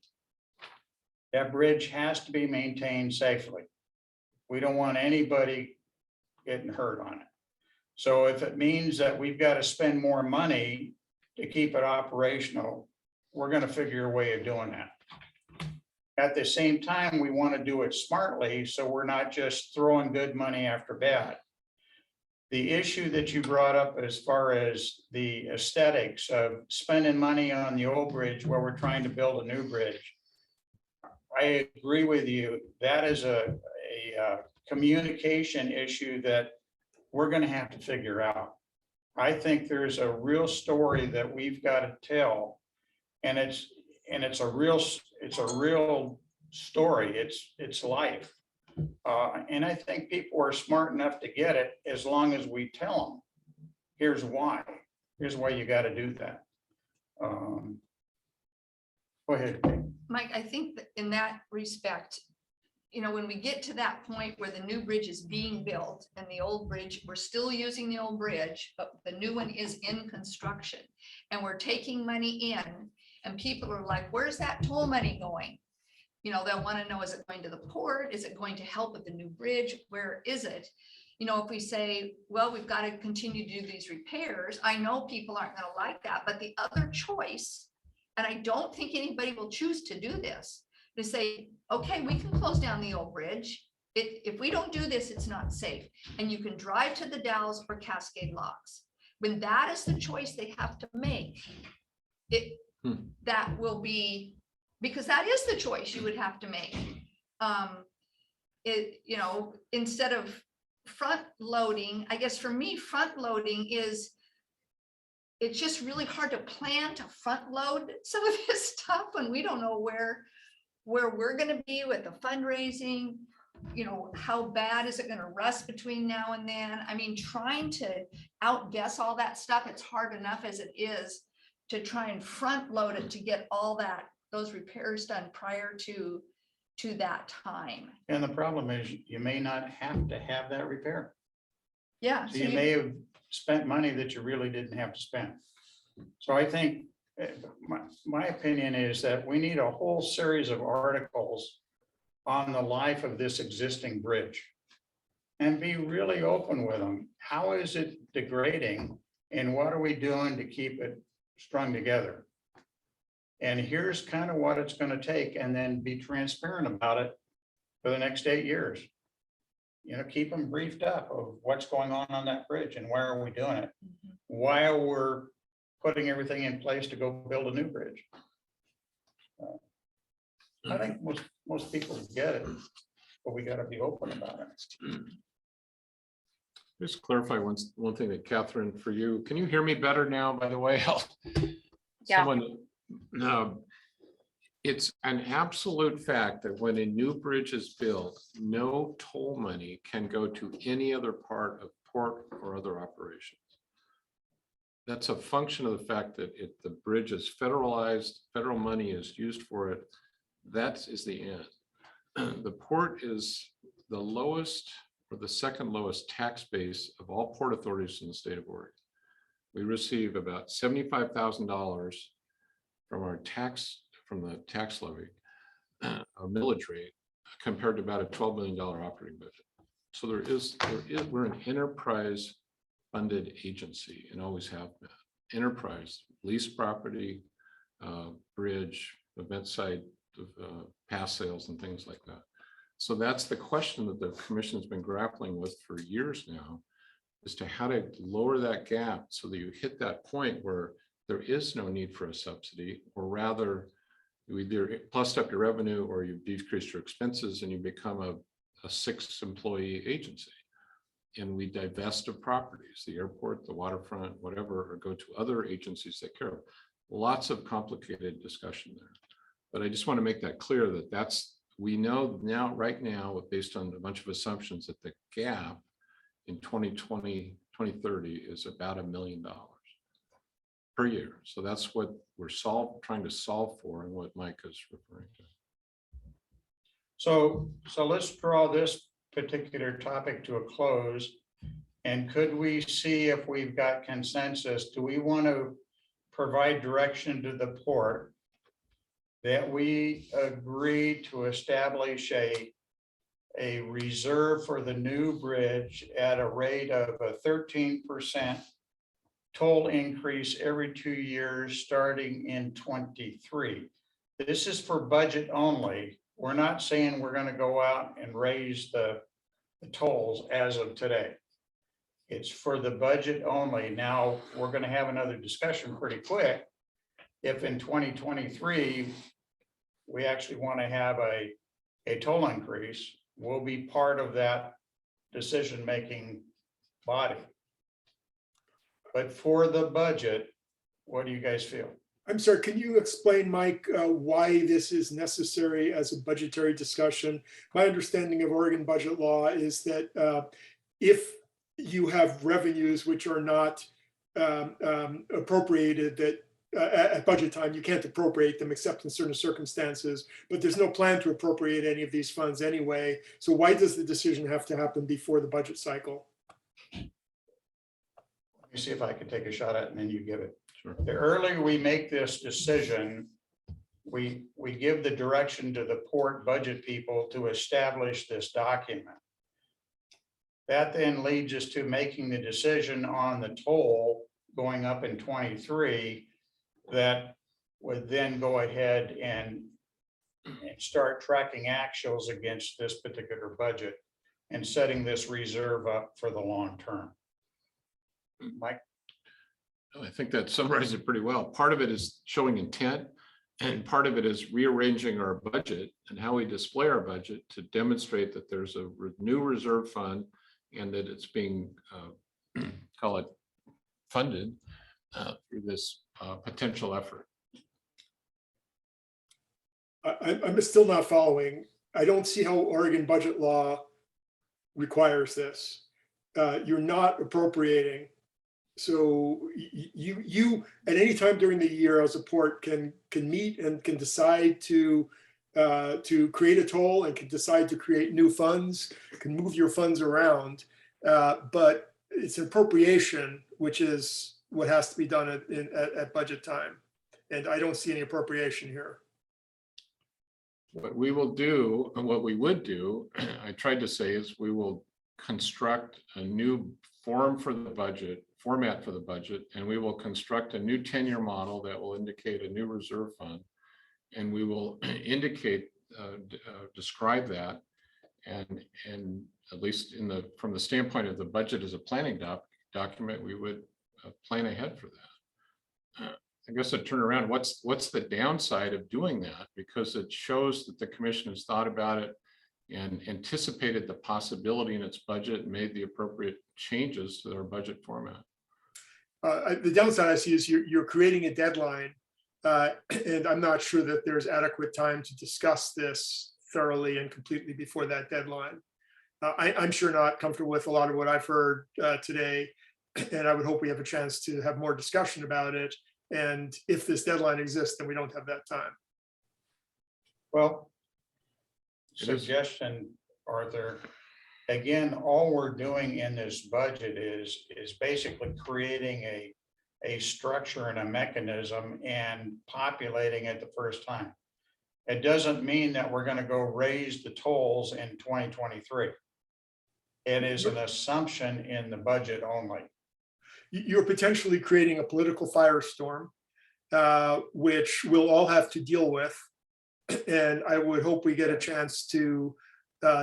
That bridge has to be maintained safely. We don't want anybody getting hurt on it. So if it means that we've got to spend more money to keep it operational, we're going to figure a way of doing that. At the same time, we want to do it smartly, so we're not just throwing good money after bad. The issue that you brought up as far as the aesthetics of spending money on the old bridge where we're trying to build a new bridge, I agree with you. That is a communication issue that we're going to have to figure out. I think there's a real story that we've got to tell, and it's a real story. It's life. And I think people are smart enough to get it as long as we tell them, here's why you got to do that. Go ahead. Mike, I think that in that respect, when we get to that point where the new bridge is being built and the old bridge, we're still using the old bridge, but the new one is in construction and we're taking money in and people are like, where's that toll money going? They'll want to know, is it going to the port? Is it going to help with the new bridge? Where is it? If we say, well, we've got to continue to do these repairs, I know people aren't going to like that, but the other choice, and I don't think anybody will choose to do this, to say, okay, we can close down the old bridge. If we don't do this, it's not safe. And you can drive to the Dalles or Cascade Locks. When that is the choice they have to make, that will be, because that is the choice you would have to make. Instead of front loading, I guess for me, front loading is, it's just really hard to plan to front load some of this stuff when we don't know where we're going to be with the fundraising. How bad is it going to rust between now and then? I mean, trying to outguess all that stuff, it's hard enough as it is to try and front load it to get all those repairs done prior to that time. And the problem is you may not have to have that repair. Yeah. So you may have spent money that you really didn't have to spend. So I think my opinion is that we need a whole series of articles on the life of this existing bridge and be really open with them. How is it degrading and what are we doing to keep it strung together? And here's kind of what it's going to take, and then be transparent about it for the next 8 years. Keep them briefed up of what's going on that bridge and where are we doing it while we're putting everything in place to go build a new bridge. I think most people get it, but we got to be open about it. Just clarify one thing that Catherine, for you, can you hear me better now, by the way? Yeah. It's an absolute fact that when a new bridge is built, no toll money can go to any other part of port or other operations. That's a function of the fact that the bridge is federalized, federal money is used for it. That is the end. The port is the lowest or the second lowest tax base of all port authorities in the state of Oregon. We receive about $75,000 from the tax levy, our millage rate, compared to about a $12 million operating budget. So we're an enterprise funded agency and always have been. Enterprise, lease property, bridge, event site, pass sales and things like that. So that's the question that the commission has been grappling with for years now, as to how to lower that gap so that you hit that point where there is no need for a subsidy, or rather you either plussed up your revenue or you decreased your expenses and you become a 6-employee agency. And we divest of properties, the airport, the waterfront, whatever, or go to other agencies that care. Lots of complicated discussion there. But I just want to make that clear that we know now, right now, based on a bunch of assumptions, that the gap in 2020, 2030 is about $1 million per year. So that's what we're trying to solve for, and what Mike is referring to. So let's draw this particular topic to a close. And could we see if we've got consensus? Do we want to provide direction to the port that we agree to establish a reserve for the new bridge at a rate of a 13% toll increase every 2 years starting in 23? This is for budget only. We're not saying we're going to go out and raise the tolls as of today. It's for the budget only. Now, we're going to have another discussion pretty quick. If in 2023, we actually want to have a toll increase, we'll be part of that decision-making body. But for the budget, what do you guys feel? I'm sorry, can you explain, Mike, why this is necessary as a budgetary discussion? My understanding of Oregon budget law is that if you have revenues which are not appropriated, that at budget time, you can't appropriate them except in certain circumstances, but there's no plan to appropriate any of these funds anyway. So why does the decision have to happen before the budget cycle? Let me see if I can take a shot at it and then you give it. Sure. The earlier we make this decision, we give the direction to the port budget people to establish this document. That then leads us to making the decision on the toll going up in 23 that would then go ahead and start tracking actuals against this particular budget and setting this reserve up for the long term. Mike? I think that summarizes it pretty well. Part of it is showing intent, and part of it is rearranging our budget and how we display our budget to demonstrate that there's a new reserve fund and that it's being, call it, funded through this potential effort. I'm still not following. I don't see how Oregon budget law requires this. You're not appropriating. So you at any time during the year as a port can meet and can decide to create a toll and can decide to create new funds, can move your funds around. But it's an appropriation, which is what has to be done at budget time. And I don't see any appropriation here. What we will do, and what we would do, I tried to say, is we will construct a new format for the budget, and we will construct a new 10-year model that will indicate a new reserve fund. And we will indicate, describe that, and at least from the standpoint of the budget as a planning document, we would plan ahead for that. I guess I'd turn around. What's the downside of doing that? Because it shows that the commission has thought about it and anticipated the possibility in its budget and made the appropriate changes to their budget format. The downside I see is you're creating a deadline, and I'm not sure that there's adequate time to discuss this thoroughly and completely before that deadline. I'm sure not comfortable with a lot of what I've heard today, and I would hope we have a chance to have more discussion about it. And if this deadline exists, then we don't have that time. Well, suggestion, Arthur. Again, all we're doing in this budget is basically creating a structure and a mechanism and populating it the first time. It doesn't mean that we're going to go raise the tolls in 2023. It is an assumption in the budget only. You're potentially creating a political firestorm, which we'll all have to deal with. And I would hope we get a chance to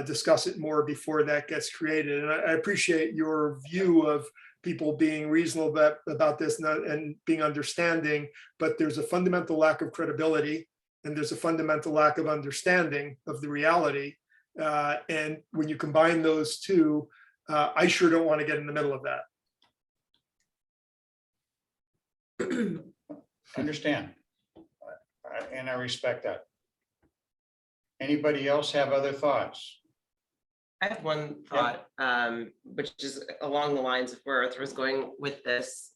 discuss it more before that gets created. And I appreciate your view of people being reasonable about this and being understanding, but there's a fundamental lack of credibility and there's a fundamental lack of understanding of the reality. And when you combine those two, I sure don't want to get in the middle of that. Understand. And I respect that. Anybody else have other thoughts? I have one thought, which is along the lines of where Arthur was going with this.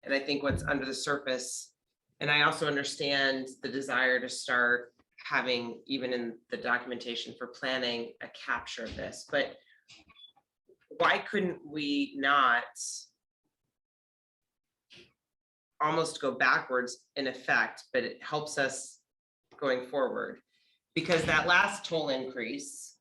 And I think what's under the surface, and I also understand the desire to start having, even in the documentation for planning, a capture of this, but why couldn't we not almost go backwards in effect, but it helps us going forward? Because that last toll increase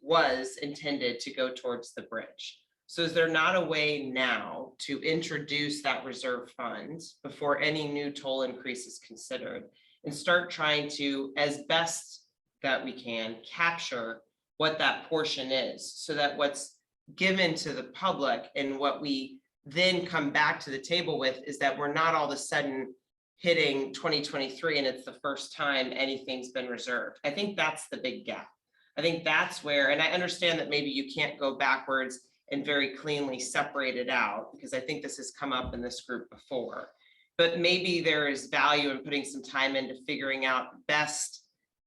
was intended to go towards the bridge. So is there not a way now to introduce that reserve fund before any new toll increase is considered and start trying to, as best that we can, capture what that portion is, so that what's given to the public and what we then come back to the table with is that we're not all of a sudden hitting 2023 and it's the first time anything's been reserved. I think that's the big gap. I think that's where, and I understand that maybe you can't go backwards and very cleanly separate it out, because I think this has come up in this group before, but maybe there is value in putting some time into figuring out best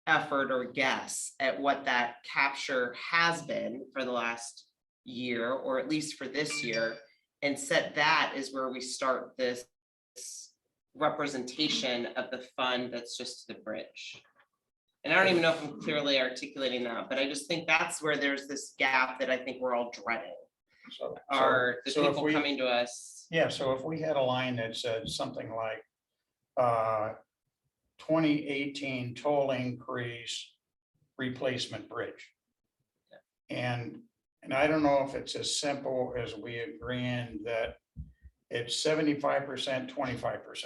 effort or guess at what that capture has been for the last year, or at least for this year, and set that is where we start this representation of the fund that's just the bridge. And I don't even know if I'm clearly articulating that, but I just think that's where there's this gap that I think we're all dreading, are the so if people we- coming to us. Yeah, so if we had a line that said something like 2018 toll increase replacement bridge. And I don't know if it's as simple as we agreeing that it's 75%, 25%.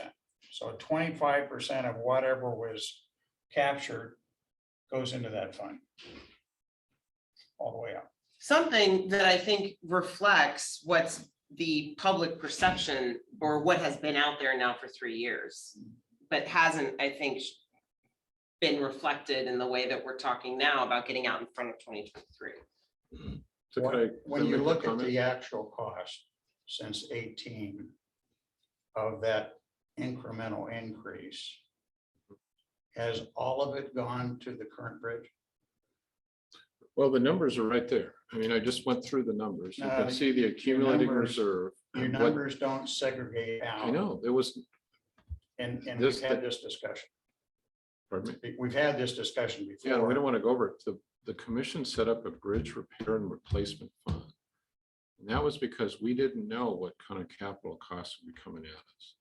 So 25% of whatever was captured goes into that fund. All the way up. Something that I think reflects what's the public perception or what has been out there now for 3 years, but hasn't, I think, been reflected in the way that we're talking now about getting out in front of 2023. So could I- When could I you make a look at comment? the actual cost since 18 of that incremental increase, has all of it gone to the current bridge? Well, the numbers are right there. I mean, I just went through the numbers. You No, can see the accumulating numbers- reserve. Your and what- numbers don't segregate out. I know, there was, And This- we've had this discussion. pardon me. We've had this discussion before. Yeah, we don't want to go over it. The commission set up a bridge repair and replacement fund. And that was because we didn't know what kind of capital costs would be coming at us.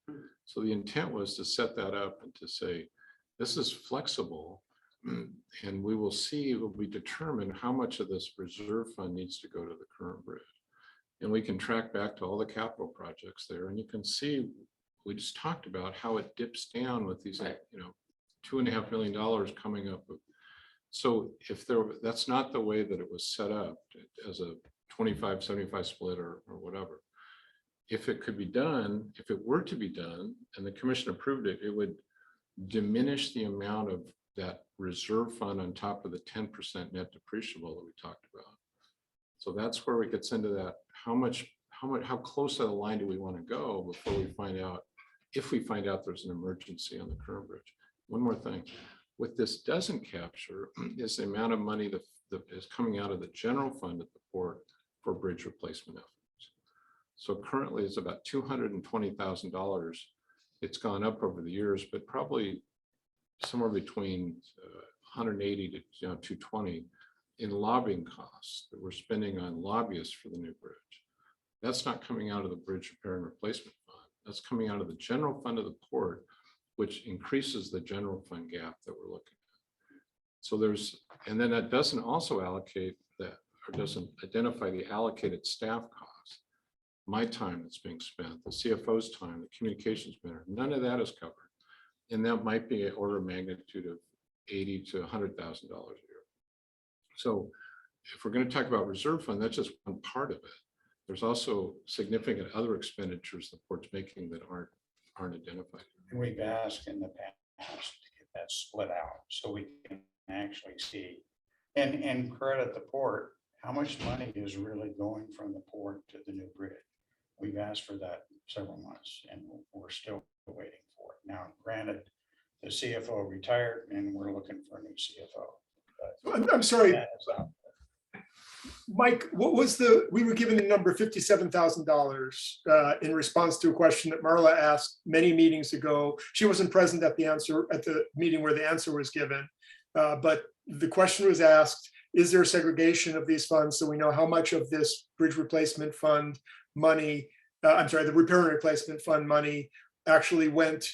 So the intent was to set that up and to say, this is flexible. And we will see, we determine how much of this reserve fund needs to go to the current bridge. And we can track back to all the capital projects there, and you can see, we just talked about how it dips down with these, Right. $2.5 million coming up. So if that's not the way that it was set up as a 25-75 split or whatever. If it could be done, if it were to be done, and the commission approved it, it would diminish the amount of that reserve fund on top of the 10% net depreciable that we talked about. So that's where it gets into that, how close to the line do we want to go before we find out, if we find out there's an emergency on the current bridge. One more thing, what this doesn't capture is the amount of money that is coming out of the general fund at the port for bridge replacement efforts. So currently it's about $220,000. It's gone up over the years, but probably somewhere between 180 to 220 in lobbying costs that we're spending on lobbyists for the new bridge. That's not coming out of the bridge repair and replacement fund. That's coming out of the general fund of the port, which increases the general fund gap that we're looking at. So and then that doesn't also allocate that, or doesn't identify the allocated staff costs. My time that's being spent, the CFO's time, the communications manager, none of that is covered. And that might be an order of magnitude of $80,000 to $100,000 a year. So if we're going to talk about reserve fund, that's just one part of it. There's also significant other expenditures the port's making that aren't identified. And we've asked in the past to get that split out so we can actually see and credit the port, how much money is really going from the port to the new bridge. We've asked for that several months and we're still waiting for it. Now, granted, the CFO retired and we're looking for a new CFO. I'm sorry, That is out. Mike, what was we were given the number $57,000 in response to a question that Marla asked many meetings ago. She wasn't present at the meeting where the answer was given. But the question was asked, is there a segregation of these funds so we know how much of this bridge replacement fund money, the repair and replacement fund money actually went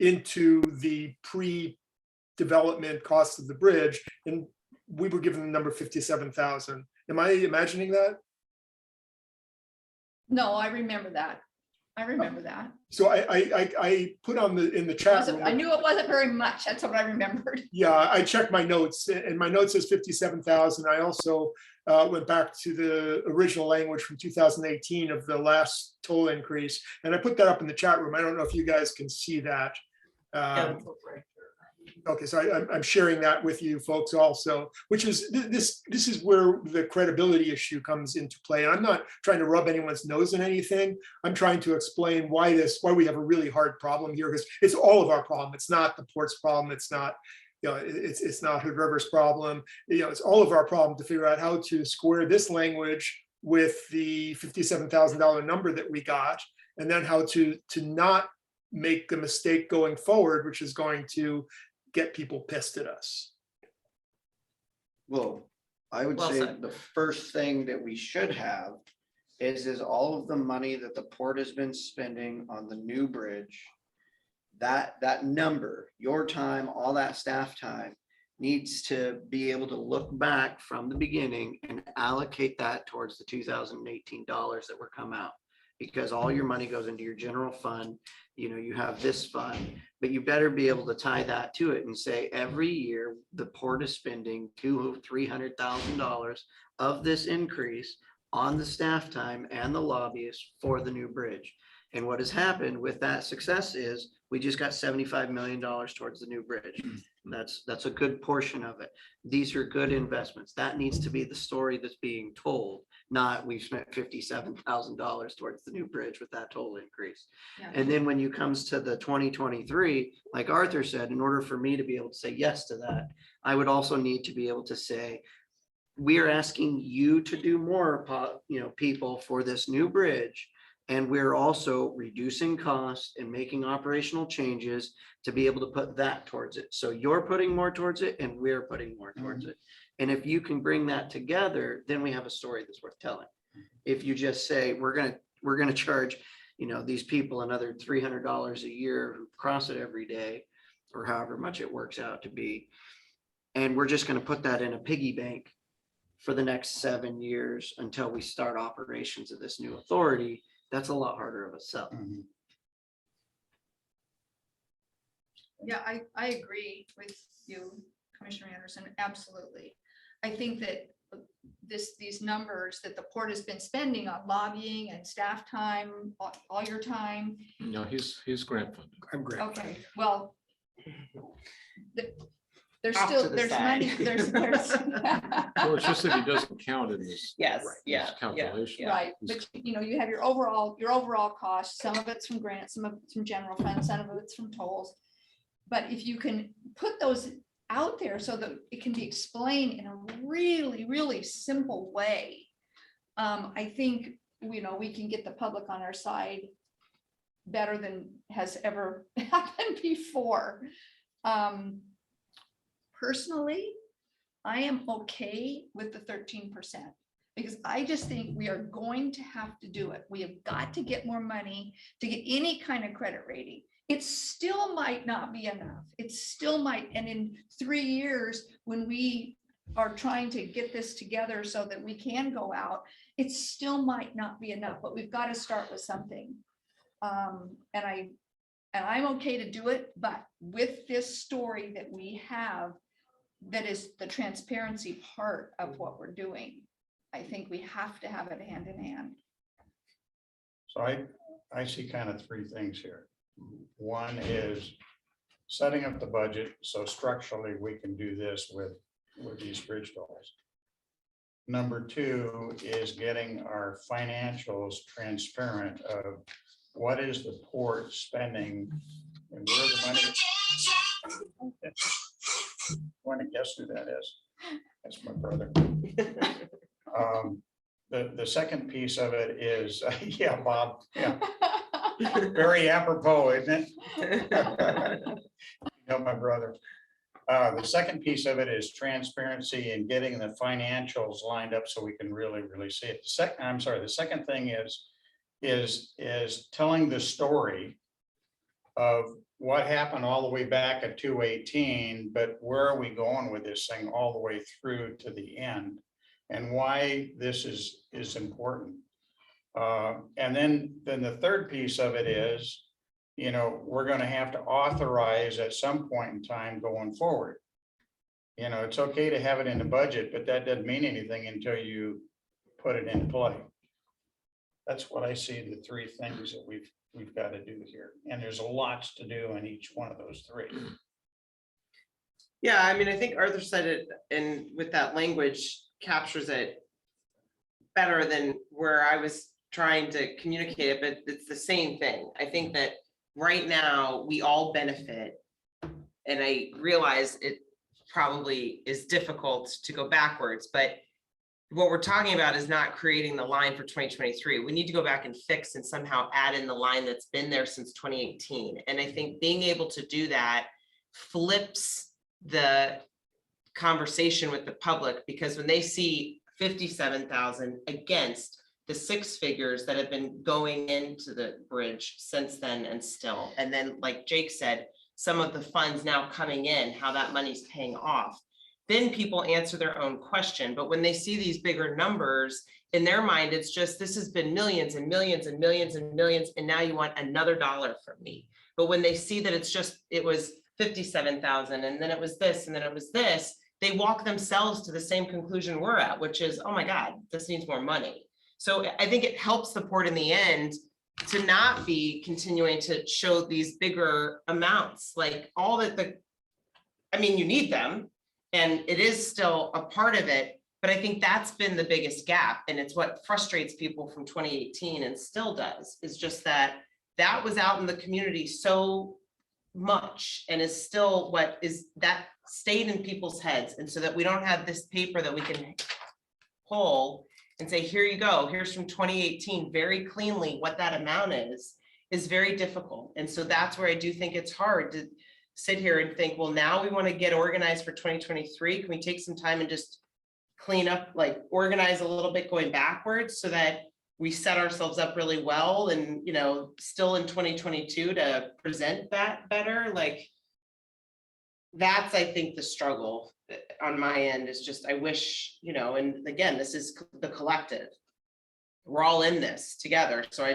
into the pre-development costs of the bridge? And we were given the number 57,000. Am I imagining that? No, I remember that. I remember that. So I put in the chat room. I knew it wasn't very much. That's what I remembered. Yeah, I checked my notes and my note says 57,000. I also went back to the original language from 2018 of the last toll increase. And I put that up in the chat room. I don't know if you guys can see that. Okay, so I'm sharing that with you folks also, which is this is where the credibility issue comes into play. And I'm not trying to rub anyone's nose in anything. I'm trying to explain why we have a really hard problem here, because it's all of our problem. It's not the port's problem. It's not, it's not Hood River's problem. It's all of our problem to figure out how to square this language with the $57,000 number that we got. and then how to not make the mistake going forward, which is going to get people pissed at us. Well, I would Well say said. the first thing that we should have is all of the money that the port has been spending on the new bridge. That number, your time, all that staff time needs to be able to look back from the beginning and allocate that towards the 2018 dollars that were come out. Because all your money goes into your general fund, you know, you have this fund, but you better be able to tie that to it and say every year the port is spending $200,000-$300,000 of this increase on the staff time and the lobbyists for the new bridge. And what has happened with that success is we just got $75 million towards the new bridge. That's a good portion of it. These are good investments. That needs to be the story that's being told, not we've spent $57,000 towards the new bridge with that total increase. Yeah. And then when you comes to the 2023, like Arthur said, in order for me to be able to say yes to that, I would also need to be able to say, we are asking you to do more, people for this new bridge. And we're also reducing costs and making operational changes to be able to put that towards it. So you're putting more towards it and we're putting more towards it. And if you can bring that together, then we have a story that's worth telling. If you just say, we're gonna charge, these people another $300 a year who cross it every day, or however much it works out to be. And we're just gonna put that in a piggy bank for the next 7 years until we start operations of this new authority. That's a lot harder of a sell. Yeah, I agree with you, Commissioner Anderson, absolutely. I think that these numbers that the port has been spending on lobbying and staff time, all your time. No, he's grant funded. I'm great. Okay, well. There's Off to still, the there's side. money, there's. Well, it's just that he doesn't count in this. Yes, this yeah, Calculation. Right, but you have your overall cost, some of it's from grants, some of it's from general fund, some of it's from tolls. But if you can put those out there so that it can be explained in a really, really simple way. I think, we can get the public on our side better than has ever happened before. Personally, I am okay with the 13%. Because I just think we are going to have to do it. We have got to get more money to get any kind of credit rating. It still might not be enough. It still might. And in 3 years, when we are trying to get this together so that we can go out, it still might not be enough, but we've got to start with something. And I'm okay to do it, but with this story that we have, that is the transparency part of what we're doing. I think we have to have it hand in hand. So I see kind of three things here. One is setting up the budget so structurally we can do this with these bridge goals. Number two is getting our financials transparent of what is the port spending and where the money. Want to guess who that is? That's my brother. The second piece of it is, yeah, Bob, yeah. Very apropos, isn't it? My brother. The second piece of it is transparency and getting the financials lined up so we can really see it. The second thing is telling the story of what happened all the way back at 218, but where are we going with this thing all the way through to the end, and why this is important. And then the third piece of it is, we're going to have to authorize at some point in time going forward. It's okay to have it in the budget, but that doesn't mean anything until you put it into play. That's what I see the three things that we've got to do here. And there's lots to do in each one of those three. Yeah, I mean, I think Arthur said it, and with that language captures it better than where I was trying to communicate it, but it's the same thing. I think that right now we all benefit, and I realize it probably is difficult to go backwards, but what we're talking about is not creating the line for 2023. We need to go back and fix and somehow add in the line that's been there since 2018. And I think being able to do that flips the conversation with the public, because when they see 57,000 against the six figures that have been going into the bridge since then and still, and then like Jake said, some of the funds now coming in, how that money's paying off, then people answer their own question. But when they see these bigger numbers, in their mind, it's just, this has been millions and millions and millions and millions, and now you want another dollar from me. But when they see that it's just, it was 57,000, and then it was this, and then it was this, they walk themselves to the same conclusion we're at, which is, oh my God, this needs more money. So I think it helps the port in the end to not be continuing to show these bigger amounts, like all that I mean, you need them, and it is still a part of it, but I think that's been the biggest gap. And it's what frustrates people from 2018 and still does, is just that was out in the community so much, and is still what is that stayed in people's heads. And so that we don't have this paper that we can pull and say, here you go, here's from 2018 very cleanly what that amount is very difficult. And so that's where I do think it's hard to sit here and think, well, now we want to get organized for 2023. Can we take some time and just clean up, like organize a little bit going backwards, so that we set ourselves up really well and, you know, still in 2022 to present that better? Like, that's, I think, the struggle on my end, is just, I wish, you know, and again, this is the collective. We're all in this together. So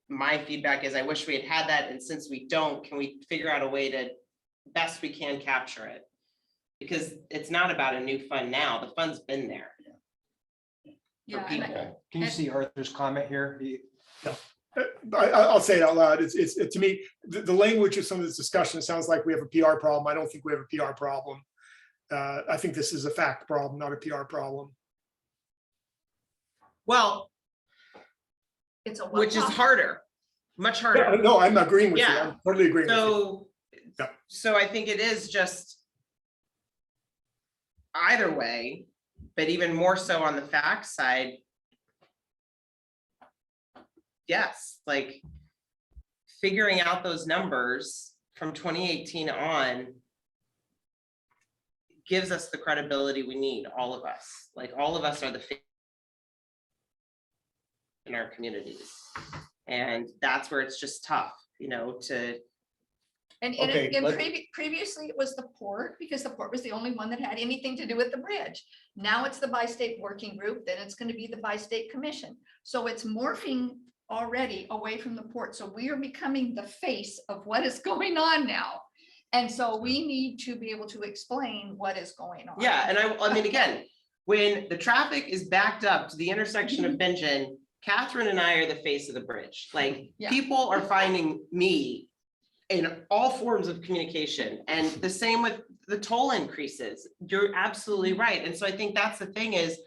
my feedback is I wish we had that. And since we don't, can we figure out a way to best we can capture it? Because it's not about a new fund now. The fund's been there. For Yeah, and people. Can you see Arthur's comment here? I'll say it out loud. It's to me, the language of some of this discussion sounds like we have a PR problem. I don't think we have a PR problem. I think this is a fact problem, not a PR problem. Well, it's a which is one-off. harder, much harder. Yeah, no, I'm agreeing with you. Yeah. I'm totally agreeing with you. So, Yeah. so I think it is just either way, but even more so on the fact side. Yes, like figuring out those numbers from 2018 on gives us the credibility we need, all of us. Like, all of us are the face in our communities. And that's where it's just tough, you know, to, And Okay, previously it was the port, because the port was the only one that had anything to do with the bridge. Now it's the bi-state working group, then it's going to be the bi-state commission. So it's morphing already away from the port. So we are becoming the face of what is going on now. And so we need to be able to explain what is going on. yeah. And I mean, again, when the traffic is backed up to the intersection of Bingen, Catherine and I are the face of the bridge. Like, Yeah. people are finding me in all forms of communication, and the same with the toll increases. You're absolutely right. And so I think that's the thing is,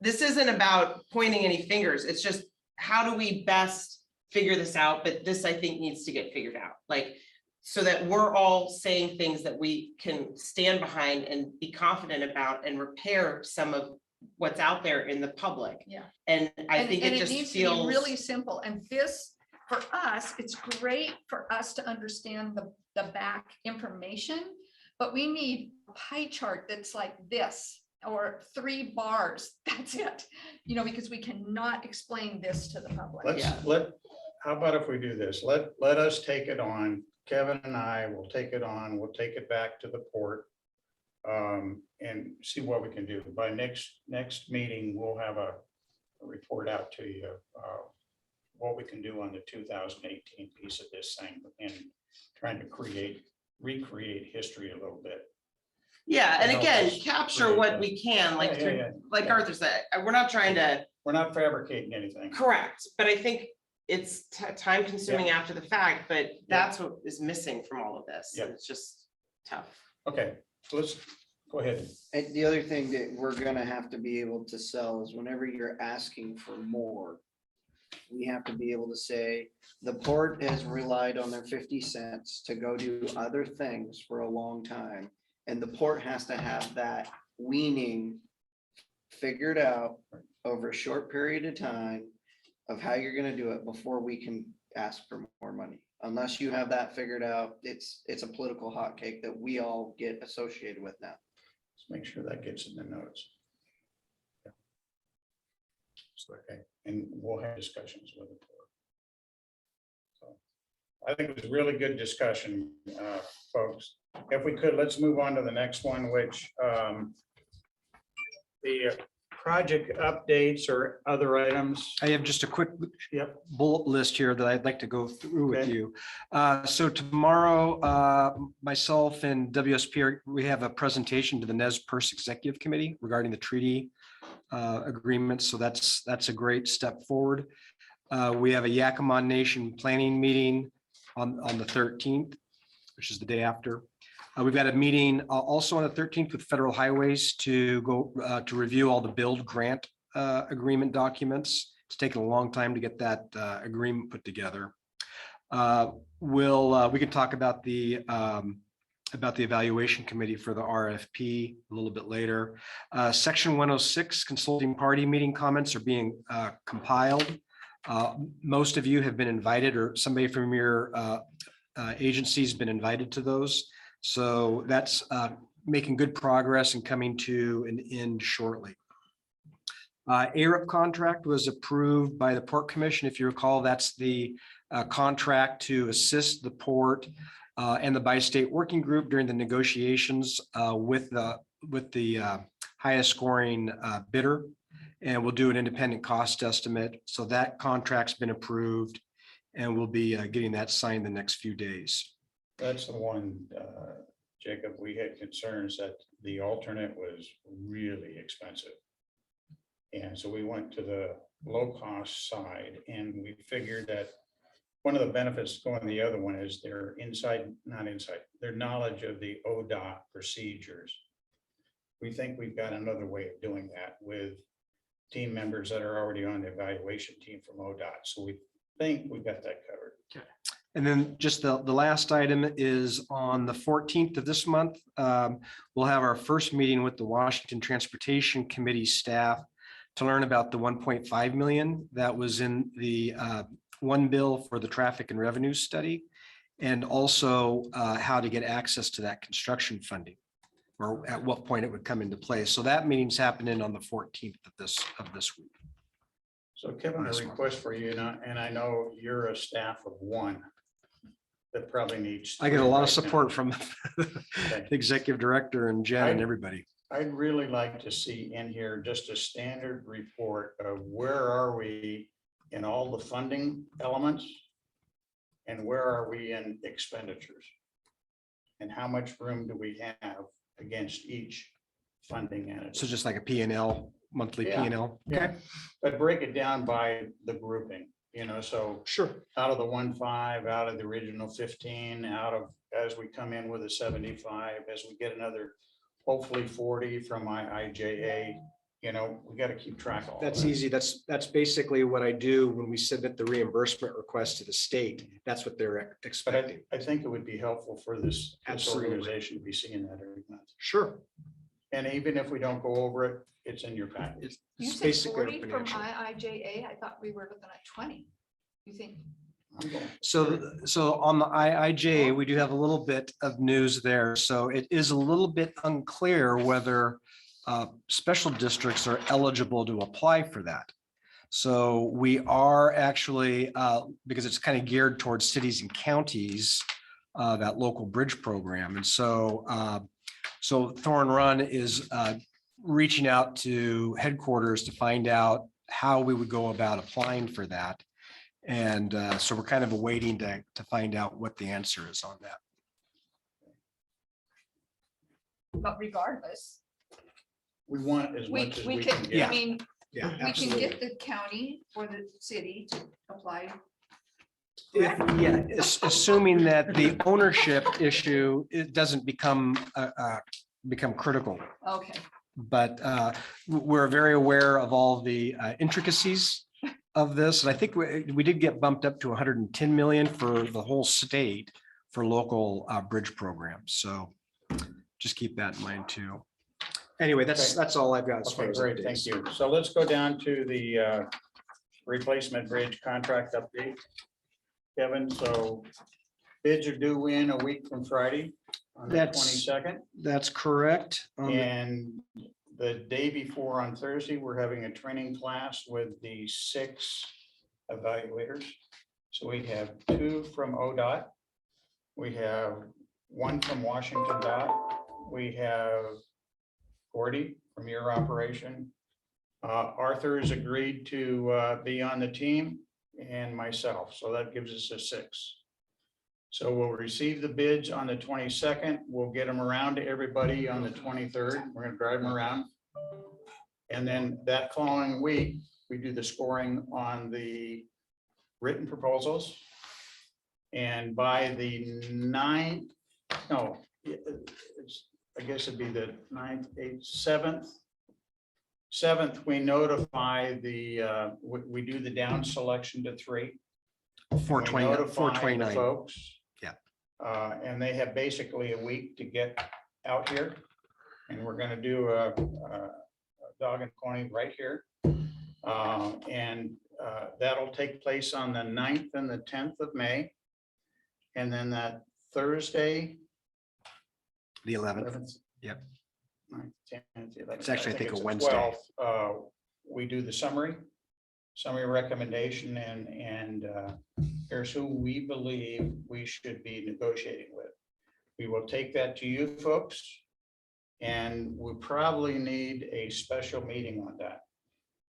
this isn't about pointing any fingers. It's just, how do we best figure this out? But this, I think, needs to get figured out, like, so that we're all saying things that we can stand behind and be confident about, and repair some of what's out there in the public. Yeah. And I think it just needs to feels be really simple. And this, for us, it's great for us to understand the back information, but we need a pie chart that's like this, or 3 bars. That's it. You know, because we cannot explain this to the public. How about if we do this? Let us take it on. Kevin and I will take it on. We'll take it back to the port. And see what we can do. By next meeting, we'll have a report out to you, what we can do on the 2018 piece of this thing, and trying to recreate history a little bit. Yeah, and help again, us capture create what that. we can, like, Yeah, through, yeah, like yeah. Arthur said, we're not trying to We're not fabricating anything. correct, but I think it's time consuming after the fact, but that's what is missing from all of this. Yeah. And it's just tough. Okay, so let's go ahead. And the other thing that we're gonna have to be able to sell is whenever you're asking for more, we have to be able to say, the port has relied on their 50 cents to go do other things for a long time. And the port has to have that weaning figured out over a short period of time of how you're gonna do it before we can ask for more money. Unless you have that figured out, it's a political hotcake that we all get associated with now. Let's make sure that gets in the notes. So, okay, and we'll have discussions with the board. So I think it was a really good discussion, folks. If we could, let's move on to the next one, which the project updates or other items. I have just a quick Yep. bullet list here that I'd like to go through with Okay. you. So tomorrow, myself and WSP, we have a presentation to the Nez Perce Executive Committee regarding the treaty agreement. So that's a great step forward. We have a Yakima Nation planning meeting on the 13th, which is the day after. We've got a meeting also on the 13th with Federal Highways to go to review all the build grant agreement documents. It's taken a long time to get that agreement put together. We can talk about the evaluation committee for the RFP a little bit later. Section 106 consulting party meeting comments are being compiled. Most of you have been invited, or somebody from your agency's been invited to those. So that's making good progress and coming to an end shortly. ARIP contract was approved by the Port Commission. If you recall, that's the contract to assist the port and the bi-state working group during the negotiations with the highest scoring bidder. And we'll do an independent cost estimate. So that contract's been approved and we'll be getting that signed the next few days. That's the one, Jacob, we had concerns that the alternate was really expensive. And so we went to the low cost side and we figured that one of the benefits going the other one is their their knowledge of the ODOT procedures. We think we've got another way of doing that with team members that are already on the evaluation team from ODOT. So we think we've got that covered. And then just the last item is on the 14th of this month. We'll have our first meeting with the Washington Transportation Committee staff to learn about the 1.5 million that was in the one bill for the traffic and revenue study, and also how to get access to that construction funding, or at what point it would come into play. So that meeting's happening on the 14th of this week. So Kevin, a request for you, and I know you're a staff of one that probably needs. I get a three lot right of support now. from the executive director and Jen and everybody. I'd really like to see in here just a standard report of where are we in all the funding elements? And where are we in expenditures? And how much room do we have against each funding entity? So just like a P&L, monthly Yeah. P&L. Yeah, but break it down by the grouping, so Sure. out of the 1.5, out of the original 15, out of, as we come in with a 75, as we get another, hopefully 40 from IIJA, we got to keep track of all That's that. easy. That's basically what I do when we submit the reimbursement request to the state. That's what they're But expecting. I think it would be helpful for this Absolutely. organization to be seeing that every month. Sure. And even if we don't go over it, it's in your package. You It's said basically 40 from financial. IIJA. I thought we were looking at 20. You think? I'm going. So on the IIJ, we do have a little bit of news there. So it is a little bit unclear whether special districts are eligible to apply for that. So we are actually, because it's kind of geared towards cities and counties, that local bridge program. And so Thorn Run is reaching out to headquarters to find out how we would go about applying for that. And so we're kind of waiting to find out what the answer is on that. But regardless, We want as we much as we we can, can I get. mean, Yeah, we can get the county or the city to apply. Assuming that the ownership issue, it doesn't become critical. Okay. But we're very aware of all the intricacies of this. And I think we did get bumped up to 110 million for the whole state for local bridge programs. So just keep that in mind too. Anyway, that's all I've got as far Okay, as great, thank updates. you. So let's go down to the replacement bridge contract update. Kevin, so bids are due in a week from Friday on the That's- 22nd. That's correct. And the day before on Thursday, we're having a training class with the 6 evaluators. So we have 2 from ODOT. We have 1 from Washington DOT. We have Gordy from your operation. Arthur has agreed to be on the team and myself, so that gives us a 6. So we'll receive the bids on the 22nd. We'll get them around to everybody on the 23rd. We're gonna drive them around. And then that following week, we do the scoring on the written proposals. And by the 9th, no, I guess it'd be the 9th, 8th, 7th, we notify the, we do the down selection to 3. We 429, notify the 429. Folks. Yeah. And they have basically a week to get out here. And we're gonna do a dog and pony right here. And that'll take place on the 9th and the 10th of May. And then that Thursday. The 11th. 11th. Yep. 9th, 10th, 11th, It's actually, I think, a it's the Wednesday. 12th. We do the summary recommendation, and here's who we believe we should be negotiating with. We will take that to you folks, and we probably need a special meeting on that.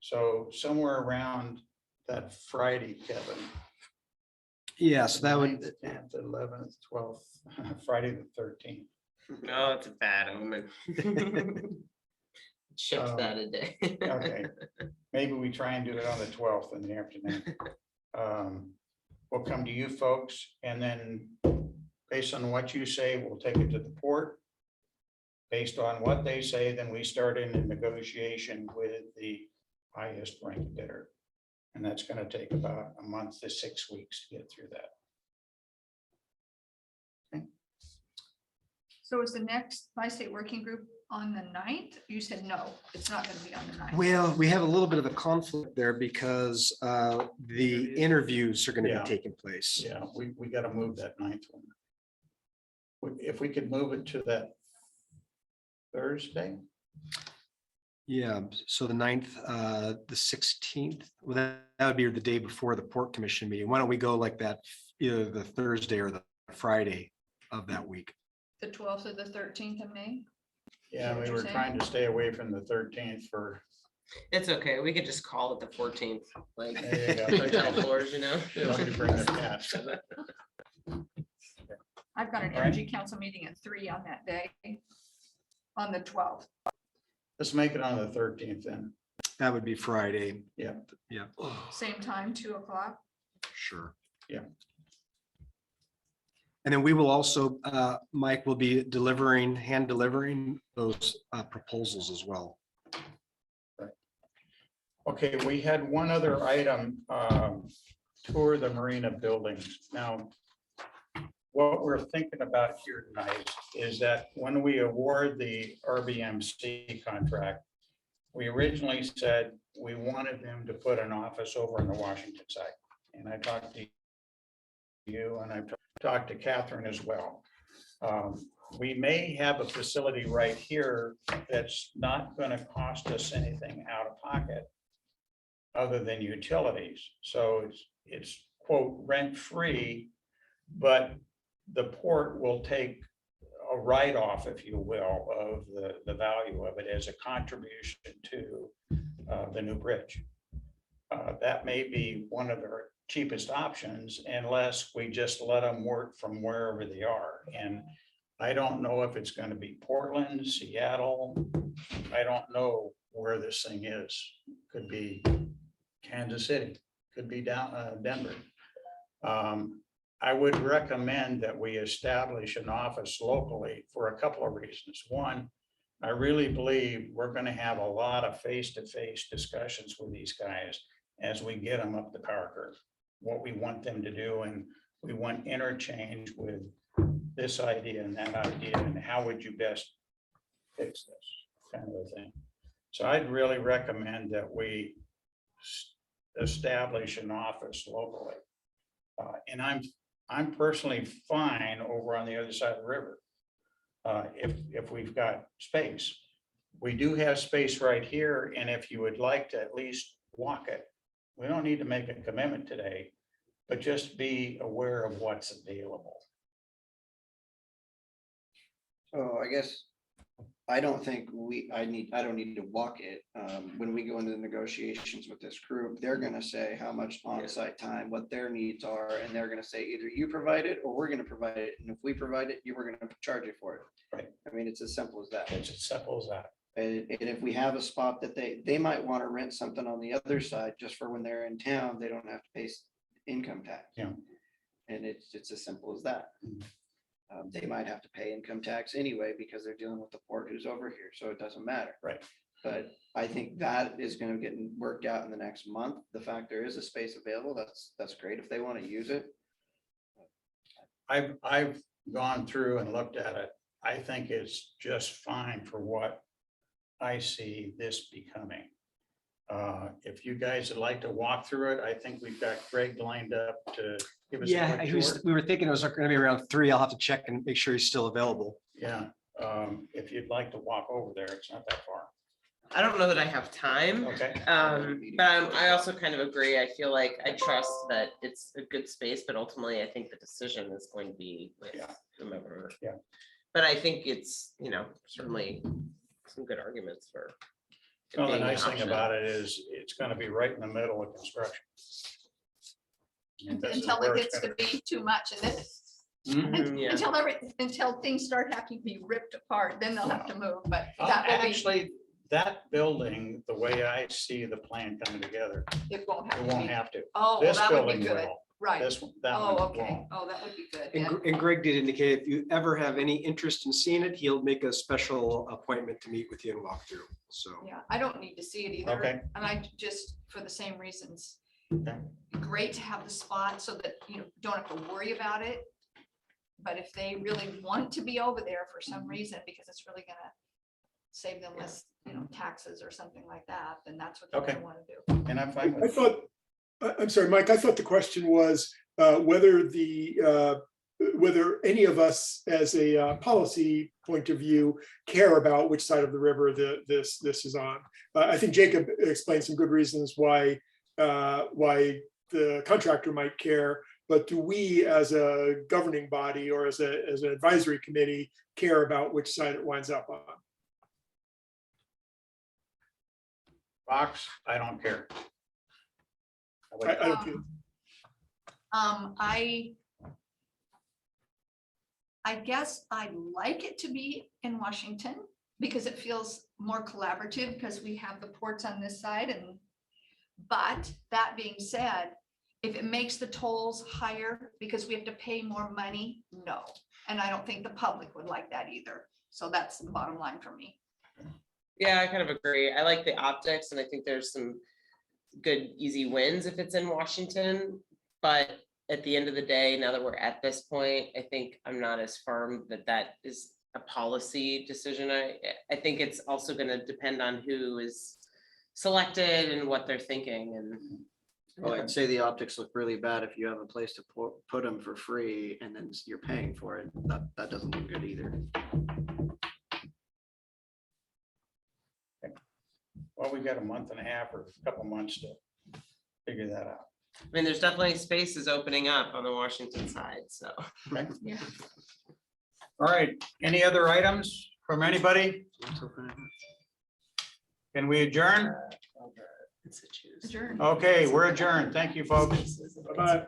So somewhere around that Friday, Kevin. Yes, that would, 9th, 10th, 11th, 12th, Friday the 13th. Oh, it's a bad omen. Shift that a day. Okay, maybe we try and do it on the 12th in the afternoon. We'll come to you folks, and then based on what you say, we'll take it to the port. Based on what they say, then we start in a negotiation with the highest ranked bidder. And that's gonna take about a month to 6 weeks to get through that. So is the next bi-state working group on the 9th? You said no, it's not gonna be on the 9th. well, we have a little bit of a conflict there because the interviews are going to Yeah. be taking place. Yeah, we gotta move that 9th one. If we could move it to that Thursday. Yeah, so the 9th, the 16th, well, that would be the day before the Port Commission meeting. Why don't we go like that, either the Thursday or the Friday of that week? The 12th or the 13th of May? Yeah, what we you're were saying? trying to stay away from the 13th for. It's okay. We could just call it the 14th, like There you go. hotel floors, you know? Want me to bring the cat? I've got an All right. energy council meeting at 3 on that day. On the 12th. Let's make it on the 13th then. That would be Friday. Yeah. Yeah, Same time, 2 o'clock. sure. Yeah. And then we will also, Mike will be hand delivering those proposals as well. Okay, we had one other item, tour the marina buildings. Now, what we're thinking about here tonight is that when we award the RBMC contract, we originally said we wanted them to put an office over on the Washington side. And I talked to you, and I've talked to Catherine as well. We may have a facility right here that's not going to cost us anything out of pocket other than utilities. So it's quote rent-free, but the port will take a write-off, if you will, of the value of it as a contribution to the new bridge. That may be one of our cheapest options unless we just let them work from wherever they are. And I don't know if it's going to be Portland, Seattle. I don't know where this thing is. Could be Kansas City, could be down Denver. I would recommend that we establish an office locally for a couple of reasons. One, I really believe we're going to have a lot of face-to-face discussions with these guys as we get them up the power curve, what we want them to do, and we want interchange with this idea and that idea, and how would you best fix this kind of a thing. So I'd really recommend that we establish an office locally. And I'm personally fine over on the other side of the river. If we've got space. We do have space right here, and if you would like to at least walk it, we don't need to make a commitment today, but just be aware of what's available. So I guess I don't think I don't need to walk it. When we go into the negotiations with this group, they're gonna say how much on-site time, what their needs are, and they're gonna say either you provide it or we're gonna provide it. And if we provide it, you were gonna charge you for it. Right. I mean, it's as simple as that. It's as simple as that. And if we have a spot that they might want to rent something on the other side, just for when they're in town, they don't have to pay income tax. Yeah. And it's as simple as that. They might have to pay income tax anyway, because they're dealing with the port who's over here, so it doesn't matter. Right. But I think that is gonna get worked out in the next month. The fact there is a space available, that's great if they want to use it. I've gone through and looked at it. I think it's just fine for what I see this becoming. If you guys would like to walk through it, I think we've got Greg lined up to give us. a Yeah, quick he was, tour. we were thinking it was gonna be around 3. I'll have to check and make sure he's still available. Yeah, if you'd like to walk over there, it's not that far. I don't know that I have time. Okay. But I also kind of agree. I feel like I trust that it's a good space, but ultimately I think the decision is going to be with Yeah. whomever. Yeah. But I think it's, certainly some good arguments for. it Well, the being an nice thing option. about it is it's gonna be right in the middle of construction. And this is Until where it it's gets to gonna be too much and then Mhm. Yeah. until things start having to be ripped apart, then they'll have to move, but Uh, that will be, Actually, that building, the way I see the plan coming together, it won't have it to won't be. have to. Oh, well, This that would building be good, will. right. This, that Oh, one okay. won't. Oh, that would be good. And then. And Greg did indicate if you ever have any interest in seeing it, he'll make a special appointment to meet with you and walk through. So. Yeah, I don't need to see it either. Okay. And I just, for the same reasons. Okay. Great to have the spot so that, don't have to worry about it. But if they really want to be over there for some reason, because it's really gonna save them less, taxes or something like that, then that's what they're Okay. gonna wanna do. And I'm fine I with it. thought, I'm sorry, Mike, I thought the question was whether whether any of us as a policy point of view care about which side of the river this is on. I think Jacob explained some good reasons why the contractor might care, but do we as a governing body or as an advisory committee care about which side it winds up on? Fox, I don't care. How about I don't feel. I guess I'd like it to be in Washington because it feels more collaborative because we have the ports on this side but that being said, if it makes the tolls higher because we have to pay more money, no. And I don't think the public would like that either. So that's the bottom line for me. Yeah, I kind of agree. I like the optics and I think there's some good, easy wins if it's in Washington. But at the end of the day, now that we're at this point, I think I'm not as firm that is a policy decision. I think it's also going to depend on who is selected and what they're thinking and. Well, I'd say the optics look really bad if you have a place to put them for free and then you're paying for it. That doesn't look good either. Well, we've got a month and a half or a couple months to figure that out. I mean, there's definitely spaces opening up on the Washington side, so. Yeah. All right, any other items from anybody? Can we adjourn? Adjourn. Okay, we're adjourned. Thank you, folks. Bye-bye.